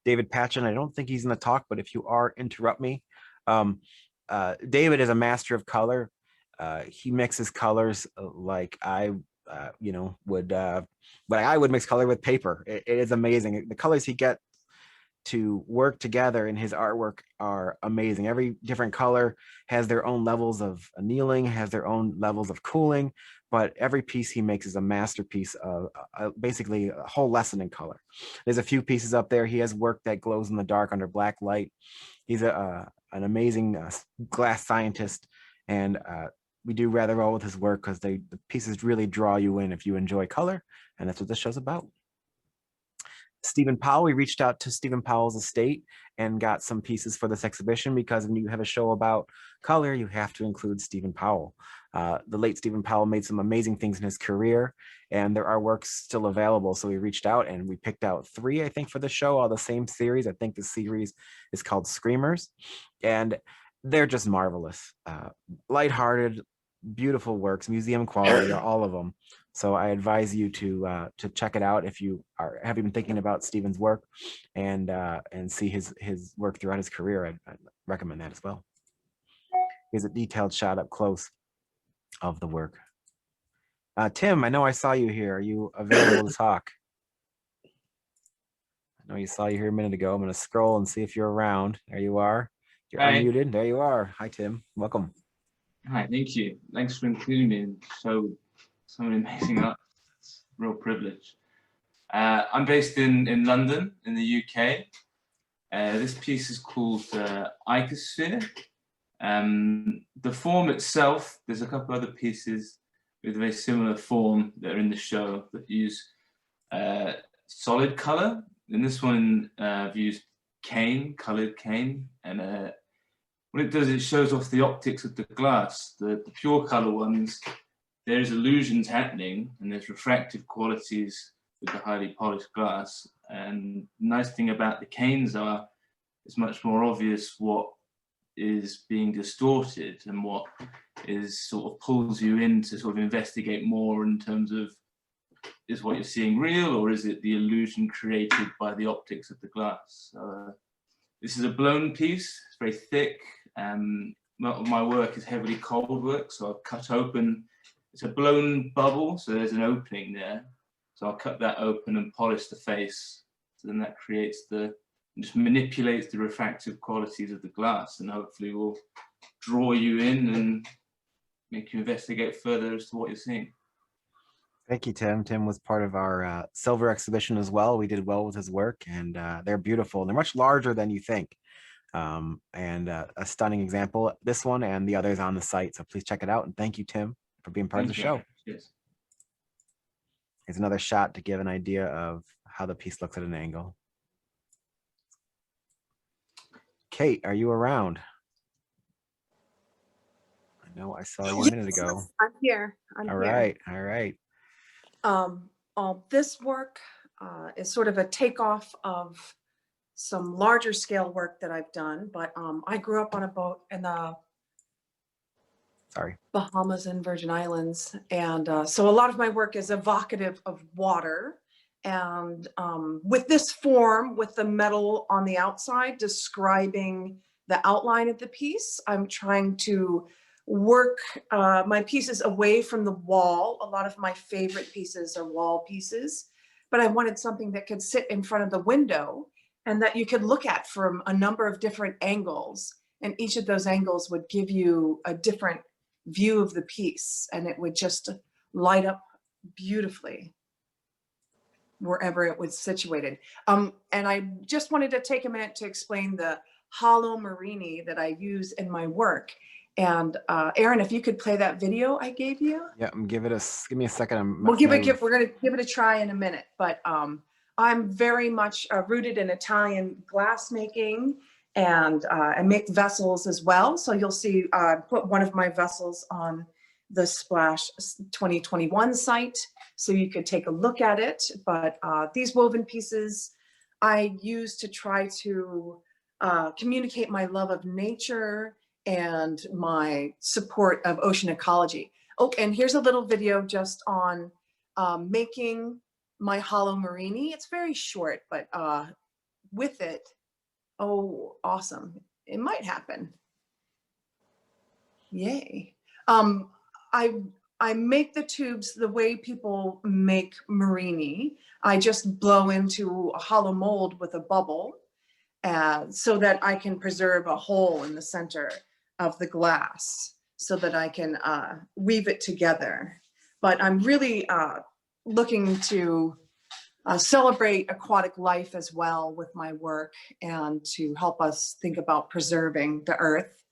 David Patchen, I don't think he's in the talk, but if you are, interrupt me. David is a master of color. He mixes colors like I would mix color with paper. It is amazing. The colors he gets to work together in his artwork are amazing. Every different color has their own levels of annealing, has their own levels of cooling, but every piece he makes is a masterpiece of basically a whole lesson in color. There's a few pieces up there. He has work that glows in the dark under black light. He's an amazing glass scientist, and we do rather well with his work because the pieces really draw you in if you enjoy color, and that's what this show's about. Stephen Powell, we reached out to Stephen Powell's estate and got some pieces for this exhibition, because when you have a show about color, you have to include Stephen Powell. The late Stephen Powell made some amazing things in his career, and there are works still available. So we reached out and we picked out 3, I think, for the show, all the same series. I think the series is called Screamers, and they're just marvelous. Lighthearted, beautiful works, museum quality, all of them. So I advise you to check it out if you have been thinking about Stephen's work, and see his work throughout his career. I'd recommend that as well. Here's a detailed shot up close of the work. Tim, I know I saw you here. Are you available to talk? I know you saw you here a minute ago. I'm going to scroll and see if you're around. There you are. You're Hi. unmuted. There you are. Hi, Tim. Welcome. Hi, thank you. Thanks for including me in so many amazing art. It's a real privilege. I'm based in London, in the UK. This piece is called Icosphere. The form itself, there's a couple other pieces with a very similar form that are in the show that use solid color. In this one, I've used cane, colored cane, and what it does, it shows off the optics of the glass. The pure color ones, there's illusions happening, and there's refractive qualities with the highly polished glass. And the nice thing about the canes are, it's much more obvious what is being distorted and what is sort of pulls you in to sort of investigate more in terms of, is what you're seeing real, or is it the illusion created by the optics of the glass? This is a blown piece, it's very thick. My work is heavily cold work, so I've cut open, it's a blown bubble, so there's an opening there. So I'll cut that open and polish the face. So then that creates just manipulates the refractive qualities of the glass, and hopefully will draw you in and make you investigate further as to what you're seeing. Thank you, Tim. Tim was part of our silver exhibition as well. We did well with his work, and they're beautiful. They're much larger than you think. And a stunning example, this one and the others on the site. So please check it out. And thank you, Tim, for being part of the show. Yes. Here's another shot to give an idea of how the piece looks at an angle. Kate, are you around? I know I saw you a minute ago. I'm here. I'm All here. right. All right. This work is sort of a takeoff of some larger scale work that I've done, but I grew up on a boat in the Bahamas and Virgin Islands, and so a lot of my work is evocative of water. And with this form, with the metal on the outside describing the outline of the piece, I'm trying to work my pieces away from the wall. A lot of my favorite pieces are wall pieces, but I wanted something that could sit in front of the window and that you could look at from a number of different angles. And each of those angles would give you a different view of the piece, and it would just light up beautifully wherever it was situated. And I just wanted to take a minute to explain the hollow marini that I use in my work. And Aaron, if you could play that video I gave you. Yeah, give me a second. We're gonna give it a try in a minute, but I'm very much rooted in Italian glassmaking, and I make vessels as well. So you'll see, put one of my vessels on the Splash 2021 site, so you could take a look at it. But these woven pieces I use to try to communicate my love of nature and my support of ocean ecology. Oh, and here's a little video just on making my hollow marini. It's very short, but with it, oh, awesome. It might happen. Yay. I make the tubes the way people make marini. I just blow into a hollow mold with a bubble so that I can preserve a hole in the center of the glass so that I can weave it together. But I'm really looking to celebrate aquatic life as well with my work, and to help us think about preserving the earth.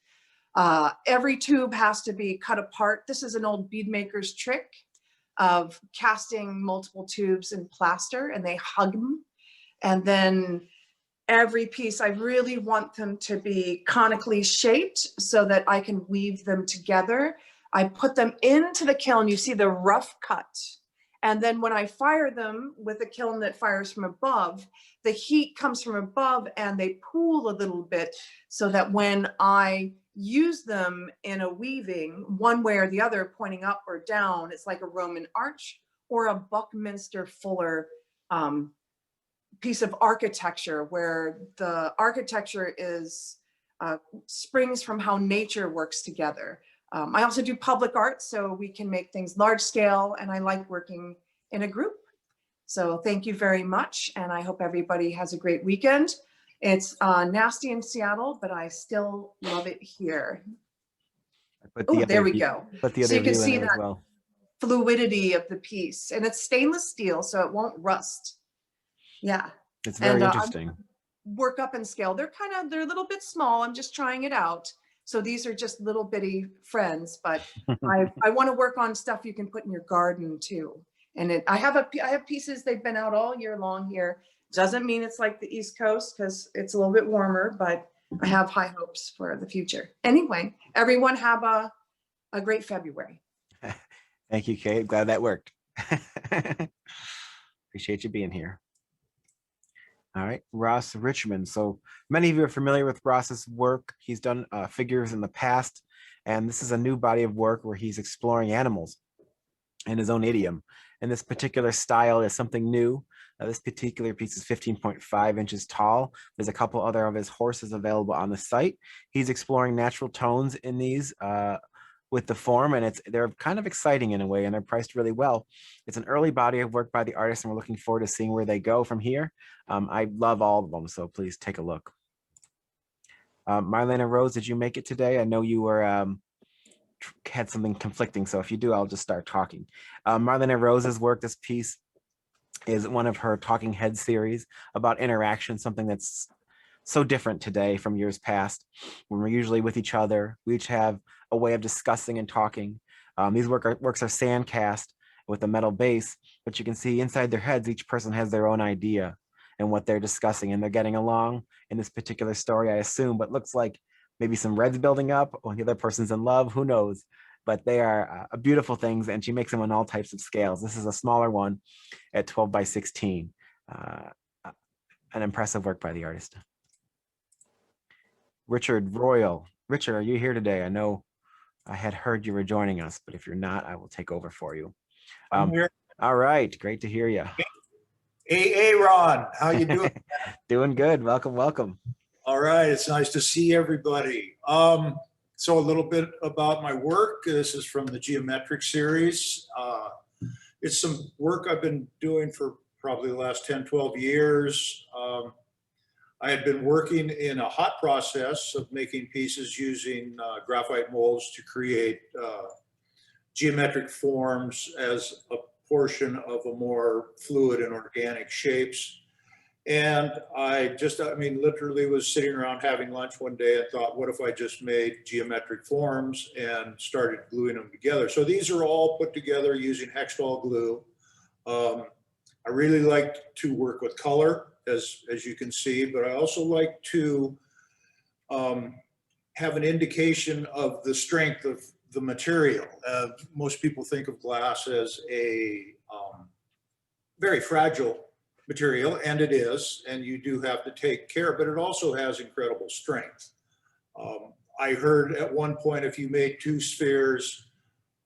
Every tube has to be cut apart. This is an old bead maker's trick of casting multiple tubes in plaster, and they hug them. And then every piece, I really want them to be conically shaped so that I can weave them together. I put them into the kiln. You see the rough cut. And then when I fire them with a kiln that fires from above, the heat comes from above and they pool a little bit so that when I use them in a weaving, one way or the other, pointing up or down, it's like a Roman arch or a Buckminster Fuller piece of architecture, where the architecture is springs from how nature works together. I also do public art, so we can make things large scale, and I like working in a group. So thank you very much, and I hope everybody has a great weekend. It's nasty in Seattle, but I still love it here. Oh, there we go. So you can see that fluidity of the piece, and it's stainless steel, so it won't rust. Yeah. It's very interesting. Work up and scale. They're a little bit small. I'm just trying it out. So these are just little bitty friends, but I want to work on stuff you can put in your garden too. And I have pieces, they've been out all year long here. Doesn't mean it's like the East Coast because it's a little bit warmer, but I have high hopes for the future. Anyway, everyone have a great February. Thank you, Kate. Glad that worked. Appreciate you being here. All right, Ross Richmond. So many of you are familiar with Ross's work. He's done figures in the past, and this is a new body of work where he's exploring animals in his own idiom. And this particular style is something new. This particular piece is 15.5 inches tall. There's a couple other of his horses available on the site. He's exploring natural tones in these with the form, and they're kind of exciting in a way, and they're priced really well. It's an early body of work by the artist, and we're looking forward to seeing where they go from here. I love all of them, so please take a look. Marlena Rose, did you make it today? I know you were had something conflicting, so if you do, I'll just start talking. Marlena Rose's work, this piece is one of her Talking Head series about interaction, something that's so different today from years past when we're usually with each other. We each have a way of discussing and talking. These works are sand cast with a metal base, but you can see inside their heads, each person has their own idea and what they're discussing, and they're getting along in this particular story, I assume, but looks like maybe some red's building up or the other person's in love, who knows? But they are beautiful things, and she makes them on all types of scales. This is a smaller one at 12 by 16. An impressive work by the artist. Richard Royal. Richard, are you here today? I know I had heard you were joining us, but if you're not, I will take over for you. I'm here. All right, great to hear you. Hey, Ron, how you doing? Doing good. Welcome, welcome. All right, it's nice to see everybody. So a little bit about my work. This is from the Geometric series. It's some work I've been doing for probably the last 10, 12 years. I had been working in a hot process of making pieces using graphite molds to create geometric forms as a portion of a more fluid and organic shapes. And I mean, literally was sitting around having lunch one day and thought, what if I just made geometric forms and started gluing them together? So these are all put together using Hextol glue. I really like to work with color, as you can see, but I also like to have an indication of the strength of the material. Most people think of glass as a very fragile material, and it is, and you do have to take care, but it also has incredible strength. I heard at one point, if you made two spheres,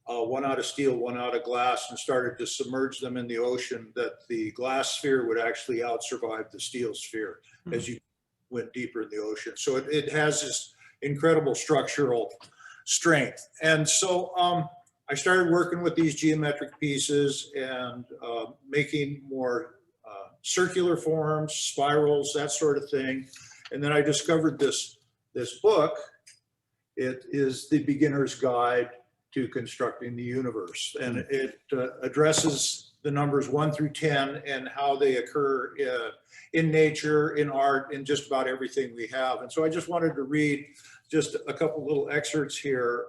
one out of steel, one out of glass, and started to submerge them in the ocean, that the glass sphere would actually out-survive the steel sphere as you went deeper in the ocean. So it has this incredible structural strength. And so I started working with these geometric pieces and making more circular forms, spirals, that sort of thing. And then I discovered this book. It is The Beginner's Guide to Constructing the Universe. And it addresses the numbers 1 through 10 and how they occur in nature, in art, in just about everything we have. And so I just wanted to read just a couple little excerpts here.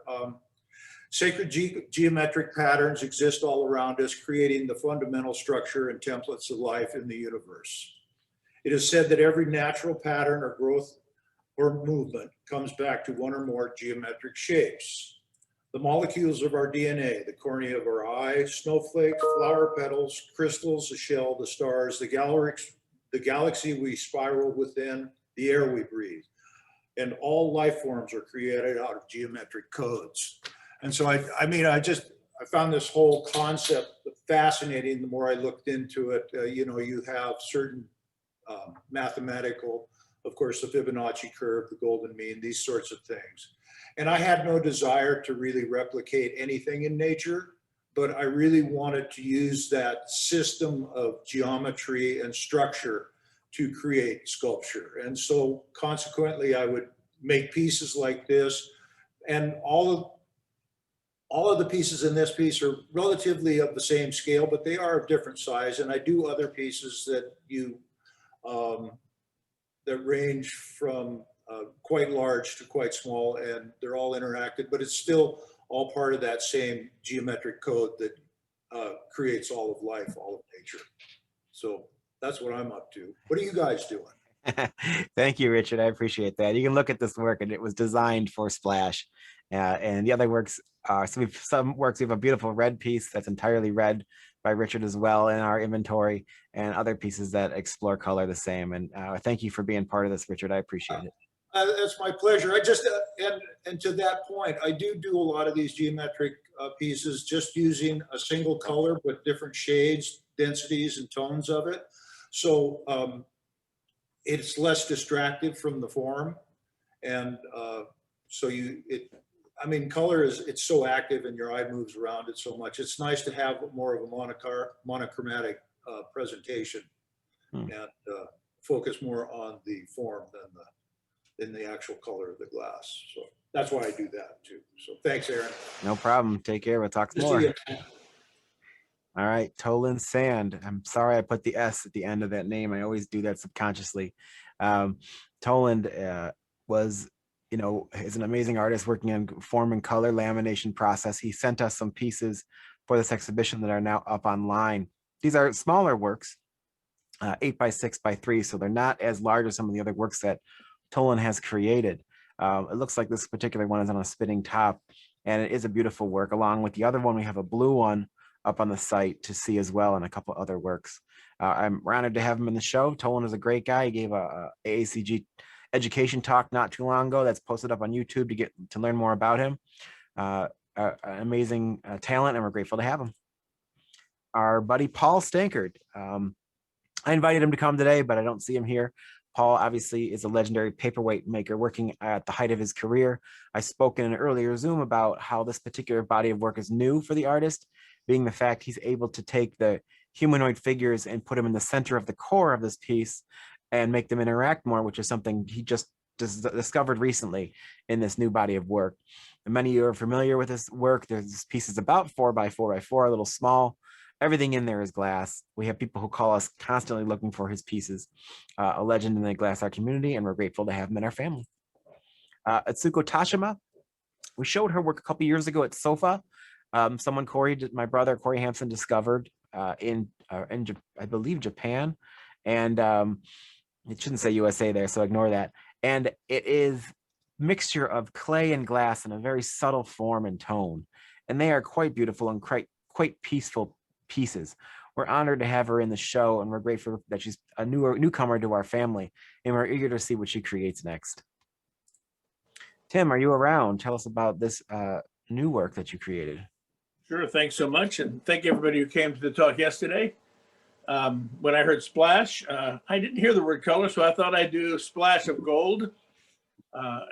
Sacred geometric patterns exist all around us, creating the fundamental structure and templates of life in the universe. It is said that every natural pattern or growth or movement comes back to one or more geometric shapes. The molecules of our DNA, the cornea of our eye, snowflakes, flower petals, crystals, the shell, the stars, the galaxy we spiral within, the air we breathe, and all life forms are created out of geometric codes. And so I found this whole concept fascinating the more I looked into it. You know, you have certain mathematical, of course, the Fibonacci curve, the golden mean, these sorts of things. And I had no desire to really replicate anything in nature, but I really wanted to use that system of geometry and structure to create sculpture. And so consequently, I would make pieces like this, and all of the pieces in this piece are relatively of the same scale, but they are of different size. And I do other pieces that that range from quite large to quite small, and they're all interacted, but it's still all part of that same geometric code that creates all of life, all of nature. So that's what I'm up to. What are you guys doing? Thank you, Richard. I appreciate that. You can look at this work, and it was designed for Splash. And the other works are, so some works, we have a beautiful red piece that's entirely red by Richard as well in our inventory, and other pieces that explore color the same. And thank you for being part of this, Richard. I appreciate it. That's my pleasure. I just, and to that point, I do a lot of these geometric pieces just using a single color, but different shades, densities, and tones of it. So it's less distracted from the form. And so I mean, color it's so active and your eye moves around it so much. It's nice to have more of a monochromatic presentation and focus more on the form than the actual color of the glass. So that's why I do that too. So thanks, Aaron. No problem. Take care. We'll talk Good to more. see you. All right, Toland Sand. I'm sorry I put the S at the end of that name. I always do that subconsciously. Toland was, you know, is an amazing artist working on form and color lamination process. He sent us some pieces for this exhibition that are now up online. These are smaller works, 8 by 6 by 3, so they're not as large as some of the other works that Toland has created. It looks like this particular one is on a spinning top, and it is a beautiful work. Along with the other one, we have a blue one up on the site to see as well, and a couple other works. I'm honored to have him in the show. Toland is a great guy. He gave a AACG education talk not too long ago that's posted up on YouTube to learn more about him. An amazing talent, and we're grateful to have him. Our buddy Paul Stankard. I invited him to come today, but I don't see him here. Paul obviously is a legendary paperweight maker working at the height of his career. I spoke in an earlier Zoom about how this particular body of work is new for the artist, being the fact he's able to take the humanoid figures and put them in the center of the core of this piece and make them interact more, which is something he just discovered recently in this new body of work. And many of you are familiar with this work. This piece is about 4 by 4 by 4, a little small. Everything in there is glass. We have people who call us constantly looking for his pieces. A legend in the glass art community, and we're grateful to have him in our family. Atsuko Tashima, we showed her work a couple years ago at SOFA. Someone, my brother, Corey Hampson, discovered in I believe, Japan. And it shouldn't say USA there, so ignore that. And it is mixture of clay and glass in a very subtle form and tone. And they are quite beautiful and quite peaceful pieces. We're honored to have her in the show, and we're grateful that she's a newcomer to our family, and we're eager to see what she creates next. Tim, are you around? Tell us about this new work that you created. Sure, thanks so much, and thank everybody who came to the talk yesterday. When I heard splash, I didn't hear the word color, so I thought I'd do a splash of gold.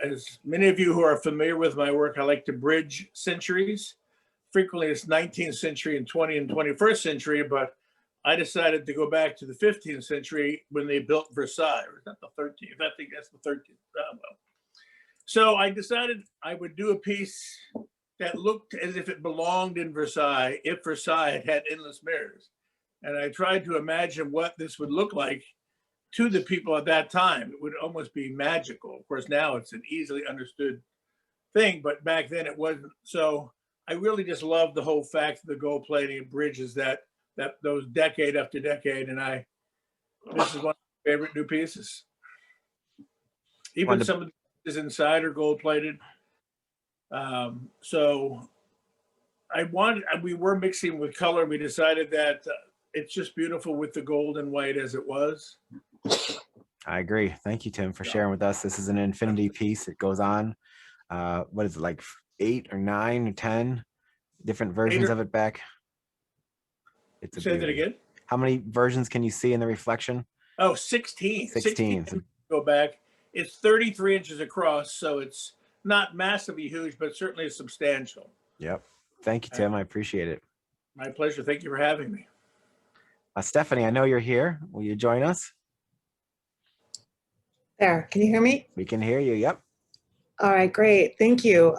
As many of you who are familiar with my work, I like to bridge centuries. Frequently it's 19th century and 20th and 21st century, but I decided to go back to the 15th century when they built Versailles. Or is that the 13th? I think that's the 13th. Well. So I decided I would do a piece that looked as if it belonged in Versailles, if Versailles had endless mirrors. And I tried to imagine what this would look like to the people at that time, it would almost be magical. Of course, now it's an easily understood thing, but back then it wasn't. So I really just love the whole fact of the gold plating and bridges that those decade after decade. And this is one of my favorite new pieces. Even some of the pieces inside are gold plated. So we were mixing with color. We decided that it's just beautiful with the gold and white as it was. I agree. Thank you, Tim, for sharing with us. This is an infinity piece. It goes on. What is it, like 8 or 9 or 10 different versions of it back? It's Say that again. How many versions can you see in the reflection? Oh, 16. 16. Go back. It's 33 inches across, so it's not massively huge, but certainly substantial. Yep. Thank you, Tim. I appreciate it. My pleasure. Thank you for having me. Stephanie, I know you're here. Will you join us? There, can you hear me? We can hear you. Yep. All right, great. Thank you.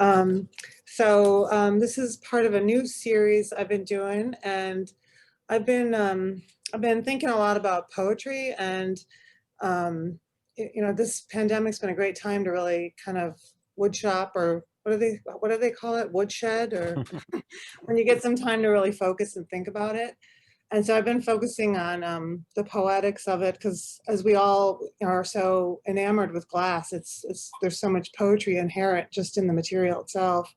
This is part of a new series I've been doing, and I've been thinking a lot about poetry, and this pandemic's been a great time to really kind of wood shop, or what do they call it? Woodshed, or when you get some time to really focus and think about it. And so I've been focusing on the poetics of it, because as we all are so enamored with glass, there's so much poetry inherent just in the material itself.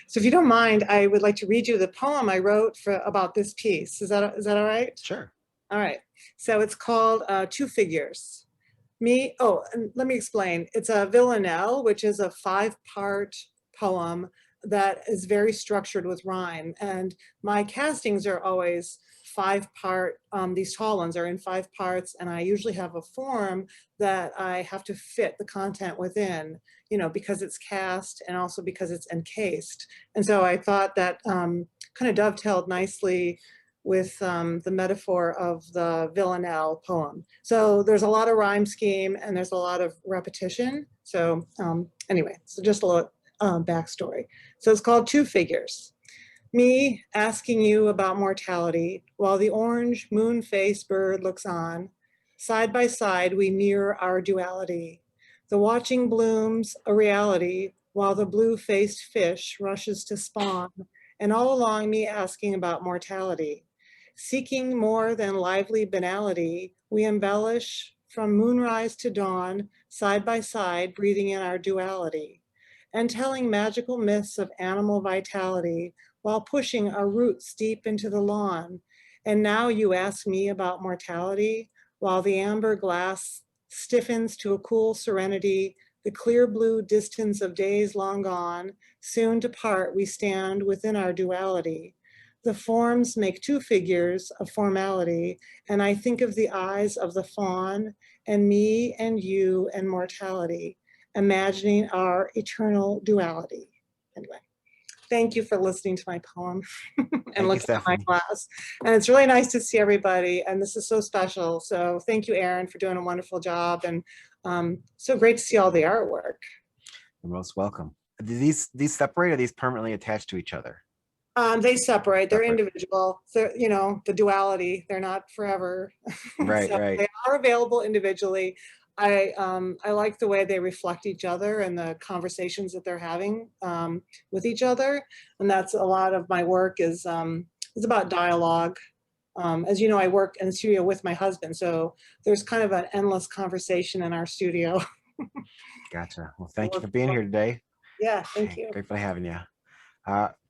So if you don't mind, I would like to read you the poem I wrote about this piece. Is that all right? Sure. All right. So it's called Two Figures. And let me explain. It's a villanelle, which is a 5-part poem that is very structured with rhyme. And my castings are always 5-part, these tall ones are in 5 parts, and I usually have a form that I have to fit the content within, because it's cast and also because it's encased. And so I thought that kind of dovetailed nicely with the metaphor of the villanelle poem. So there's a lot of rhyme scheme and there's a lot of repetition. So anyway, so just a little backstory. So it's called Two Figures. Me asking you about mortality while the orange moon-faced bird looks on. Side by side, we mirror our duality. The watching blooms a reality while the blue-faced fish rushes to spawn. And all along me asking about mortality. Seeking more than lively banality, we embellish from moonrise to dawn, side by side, breathing in our duality. And telling magical myths of animal vitality while pushing our roots deep into the lawn. And now you ask me about mortality, while the amber glass stiffens to a cool serenity, the clear blue distance of days long gone, soon to part we stand within our duality. The forms make two figures of formality, and I think of the eyes of the fawn, and me and you and mortality, imagining our eternal duality. Anyway. Thank you for listening to my poem and looking at my class. And it's really nice to see everybody. And this is so special. So thank you, Aaron, for doing a wonderful job. And so great to see all the artwork. You're most welcome. Do these separate, or are these permanently attached to each other? They separate. They're individual. They're, the duality. They're not forever. Right, so right. They are available individually. I like the way they reflect each other and the conversations that they're having with each other, and that's a lot of my work is about dialogue. As you know, I work in the studio with my husband, so there's kind of an endless conversation in our studio. Gotcha. Well, thank you for being here today. Yeah, thank you. Great for having you.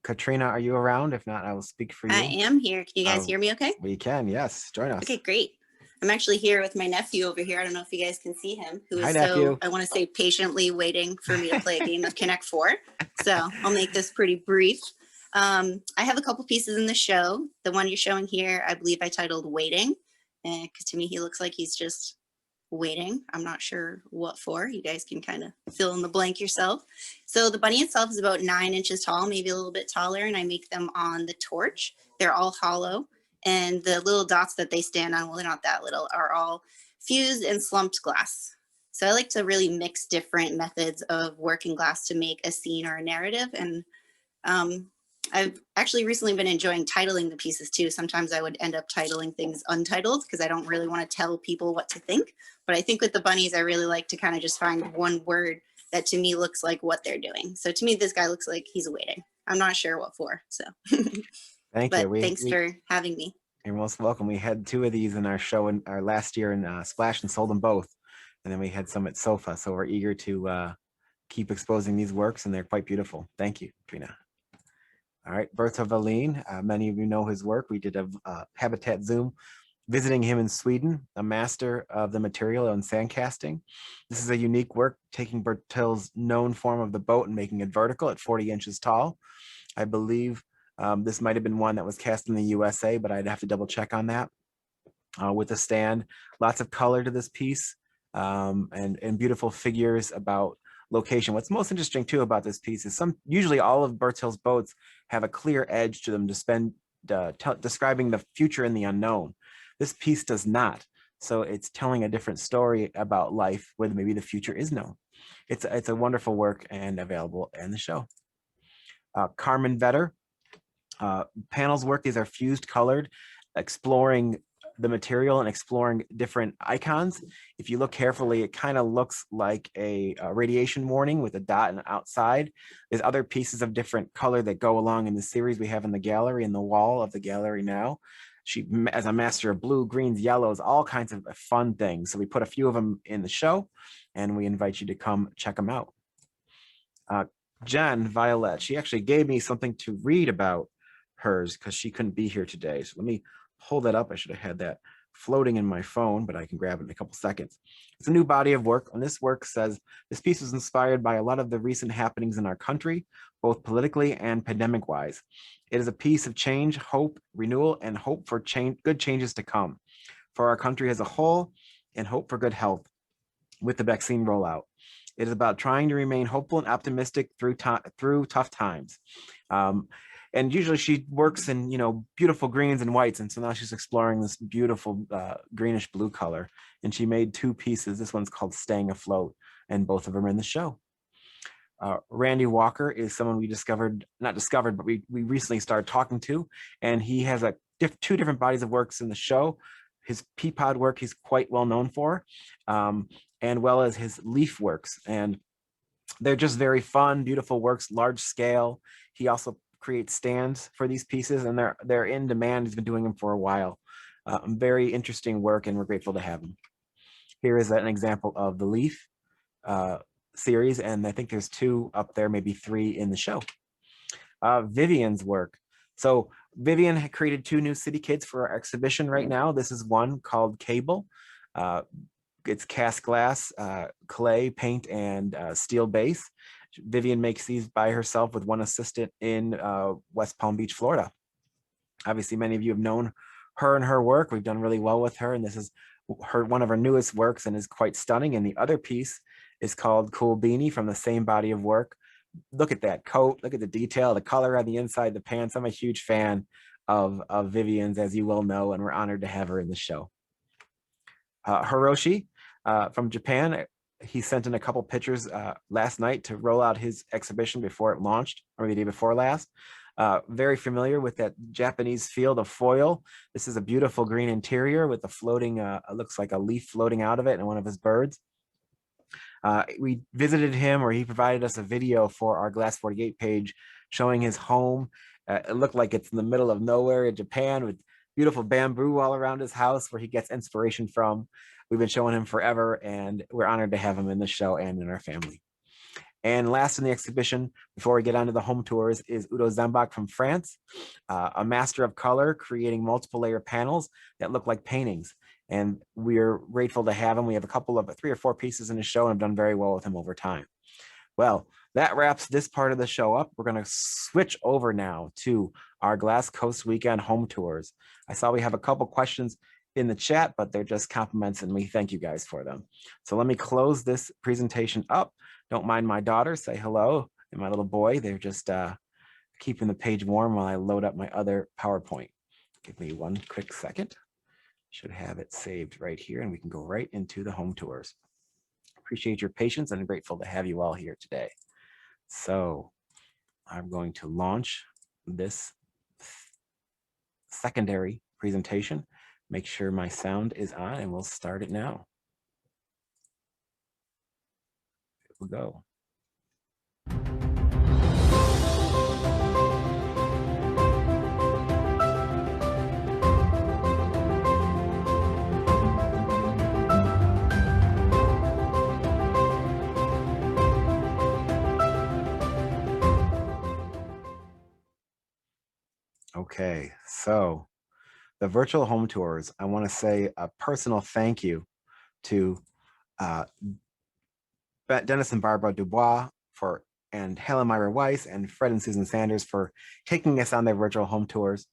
Katrina, are you around? If not, I will speak for you. I am here. Can you guys hear me okay? We can, yes. Join us. Okay, great. I'm actually here with my nephew over here. I don't know if you guys can see him, who is I want to say, patiently waiting for me to play a game of Connect 4. So I'll make this pretty brief. I have a couple pieces in the show. The one you're showing here, I believe I titled Waiting, because to me, he looks like he's just waiting. I'm not sure what for. You guys can kind of fill in the blank yourself. So the bunny itself is about 9 inches tall, maybe a little bit taller, and I make them on the torch. They're all hollow. And the little dots that they stand on, well, they're not that little, are all fused and slumped glass. So I like to really mix different methods of working glass to make a scene or a narrative. And I've actually recently been enjoying titling the pieces too. Sometimes I would end up titling things untitled because I don't really want to tell people what to think. But I think with the bunnies, I really like to kind of just find one word that to me looks like what they're doing. So to me, this guy looks like he's waiting. I'm not sure what for. So Thank you. Thanks for having me. You're most welcome. We had 2 of these in our show in our last year in Splash and sold them both. And then we had some at SOFA. So we're eager to keep exposing these works, and they're quite beautiful. Thank you, Trina. All right, Bertha Wallin. Many of you know his work. We did a Habitat Zoom visiting him in Sweden, a master of the material on sand casting. This is a unique work, taking Bertil's known form of the boat and making it vertical at 40 inches tall. I believe this might have been one that was cast in the USA, but I'd have to double check on that. With a stand, lots of color to this piece, and beautiful figures about location. What's most interesting too about this piece is usually all of Bertil's boats have a clear edge to them to describing the future and the unknown. This piece does not. So it's telling a different story about life where maybe the future is known. It's a wonderful work and available in the show. Carmen Vetter. Panel's work, these are fused colored, exploring the material and exploring different icons. If you look carefully, it kind of looks like a radiation warning with a dot and outside. There's other pieces of different color that go along in the series we have in the gallery, in the wall of the gallery now. She, as a master of blue, greens, yellows, all kinds of fun things. So we put a few of them in the show, and we invite you to come check them out. Jen Violet, she actually gave me something to read about hers because she couldn't be here today. So let me pull that up. I should have had that floating in my phone, but I can grab it in a couple seconds. It's a new body of work, and this work says, this piece was inspired by a lot of the recent happenings in our country, both politically and pandemic-wise. It is a piece of change, hope, renewal, and hope for change, good changes to come for our country as a whole, and hope for good health with the vaccine rollout. It is about trying to remain hopeful and optimistic through tough times. And usually she works in, beautiful greens and whites. And so now she's exploring this beautiful greenish blue color. And she made 2 pieces. This one's called Staying Afloat, and both of them are in the show. Randy Walker is someone we not discovered, but we recently started talking to. And he has 2 different bodies of works in the show. His pea pod work he's quite well known for, and well as his leaf works. And they're just very fun, beautiful works, large scale. He also creates stands for these pieces, and they're in demand. He's been doing them for a while. Very interesting work, and we're grateful to have him. Here is an example of the leaf series, and I think there's 2 up there, maybe 3 in the show. Vivian's work. So Vivian had created 2 new city kits for our exhibition right now. This is one called Cable. It's cast glass, clay, paint, and steel base. Vivian makes these by herself with one assistant in West Palm Beach, Florida. Obviously, many of you have known her and her work. We've done really well with her, and this is one of her newest works and is quite stunning. And the other piece is called Cool Beanie from the same body of work. Look at that coat, look at the detail, the color on the inside, the pants. I'm a huge fan of Vivian's, as you will know, and we're honored to have her in the show. Hiroshi from Japan, he sent in a couple pictures last night to roll out his exhibition before it launched, or the day before last. Very familiar with that Japanese field of foil. This is a beautiful green interior with a floating, looks like a leaf floating out of it and one of his birds. We visited him, or he provided us a video for our Glass 48 page showing his home. It looked like it's in the middle of nowhere in Japan with beautiful bamboo all around his house where he gets inspiration from. We've been showing him forever, and we're honored to have him in the show and in our family. And last in the exhibition, before we get on to the home tours, is Udo Zambach from France, a master of color, creating multiple layer panels that look like paintings. And we're grateful to have him. We have a couple of 3 or 4 pieces in the show, and have done very well with him over time. Well, that wraps this part of the show up. We're going to switch over now to our Glass Coast Weekend home tours. I saw we have a couple questions in the chat, but they're just compliments, and we thank you guys for them. So let me close this presentation up. Don't mind my daughter, say hello, and my little boy. They're just keeping the page warm while I load up my other PowerPoint. Give me one quick second. Should have it saved right here, and we can go right into the home tours. Appreciate your patience, and I'm grateful to have you all here today. So I'm going to launch this secondary presentation. Make sure my sound is on and we'll start it now. Here we go. Okay, so the virtual home tours, I want to say a personal thank you to Dennis and Barbara Dubois and Helen Myra Weiss and Fred and Susan Sanders for taking us on their virtual home tours.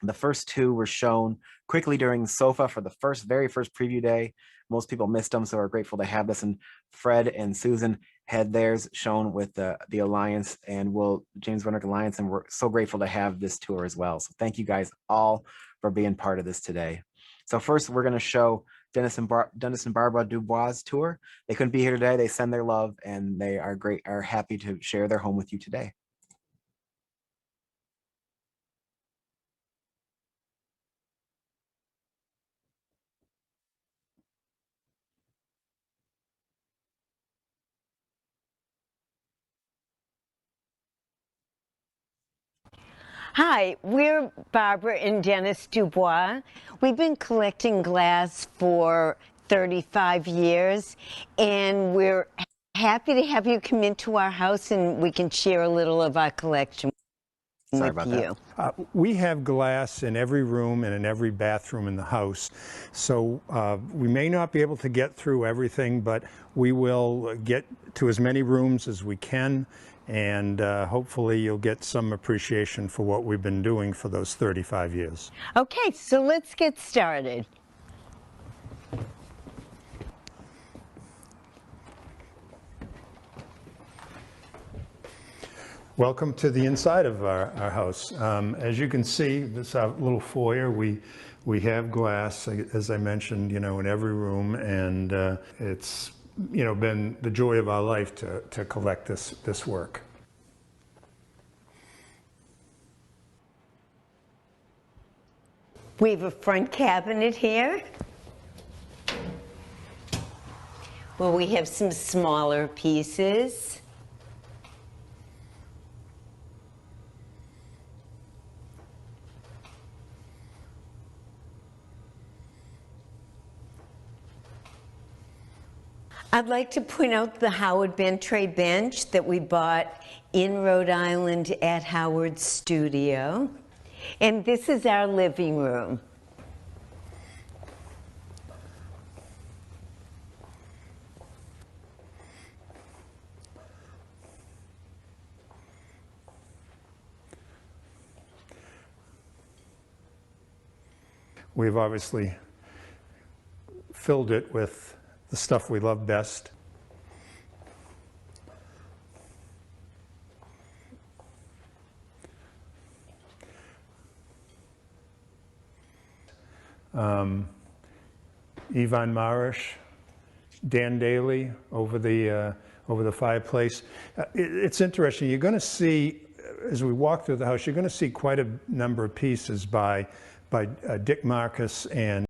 The first two were shown quickly during SOFA for the very first preview day. Most people missed them, so we're grateful to have this. And Fred and Susan had theirs shown with the Alliance and James Renwick Alliance, and we're so grateful to have this tour as well. So thank you guys all for being part of this today. So first, we're going to show Dennis and Barbara Dubois' tour. They couldn't be here today. They send their love, and they are happy to share their home with you today. Hi, we're Barbara and Dennis Dubois. We've been collecting glass for 35 years, and we're happy to have you come into our house and we can share a little of our collection with you. We have glass in every room and in every bathroom in the house, so we may not be able to get through everything, but we will get to as many rooms as we can. And hopefully you'll get some appreciation for what we've been doing for those 35 years. Okay, so let's get started. Welcome to the inside of our house. As you can see, this little foyer, we have glass, as I mentioned, in every room, and it's been the joy of our life to collect this work. We have a front cabinet here where we have some smaller pieces. I'd like to point out the Howard Bentray bench that we bought in Rhode Island at Howard's studio. And this is our living room. We've obviously filled it with the stuff we love best. Yvonne Marish, Dan Daly over the fireplace. It's interesting. You're going to see, as we walk through the house, you're going to see quite a number of pieces by Dick Marcus and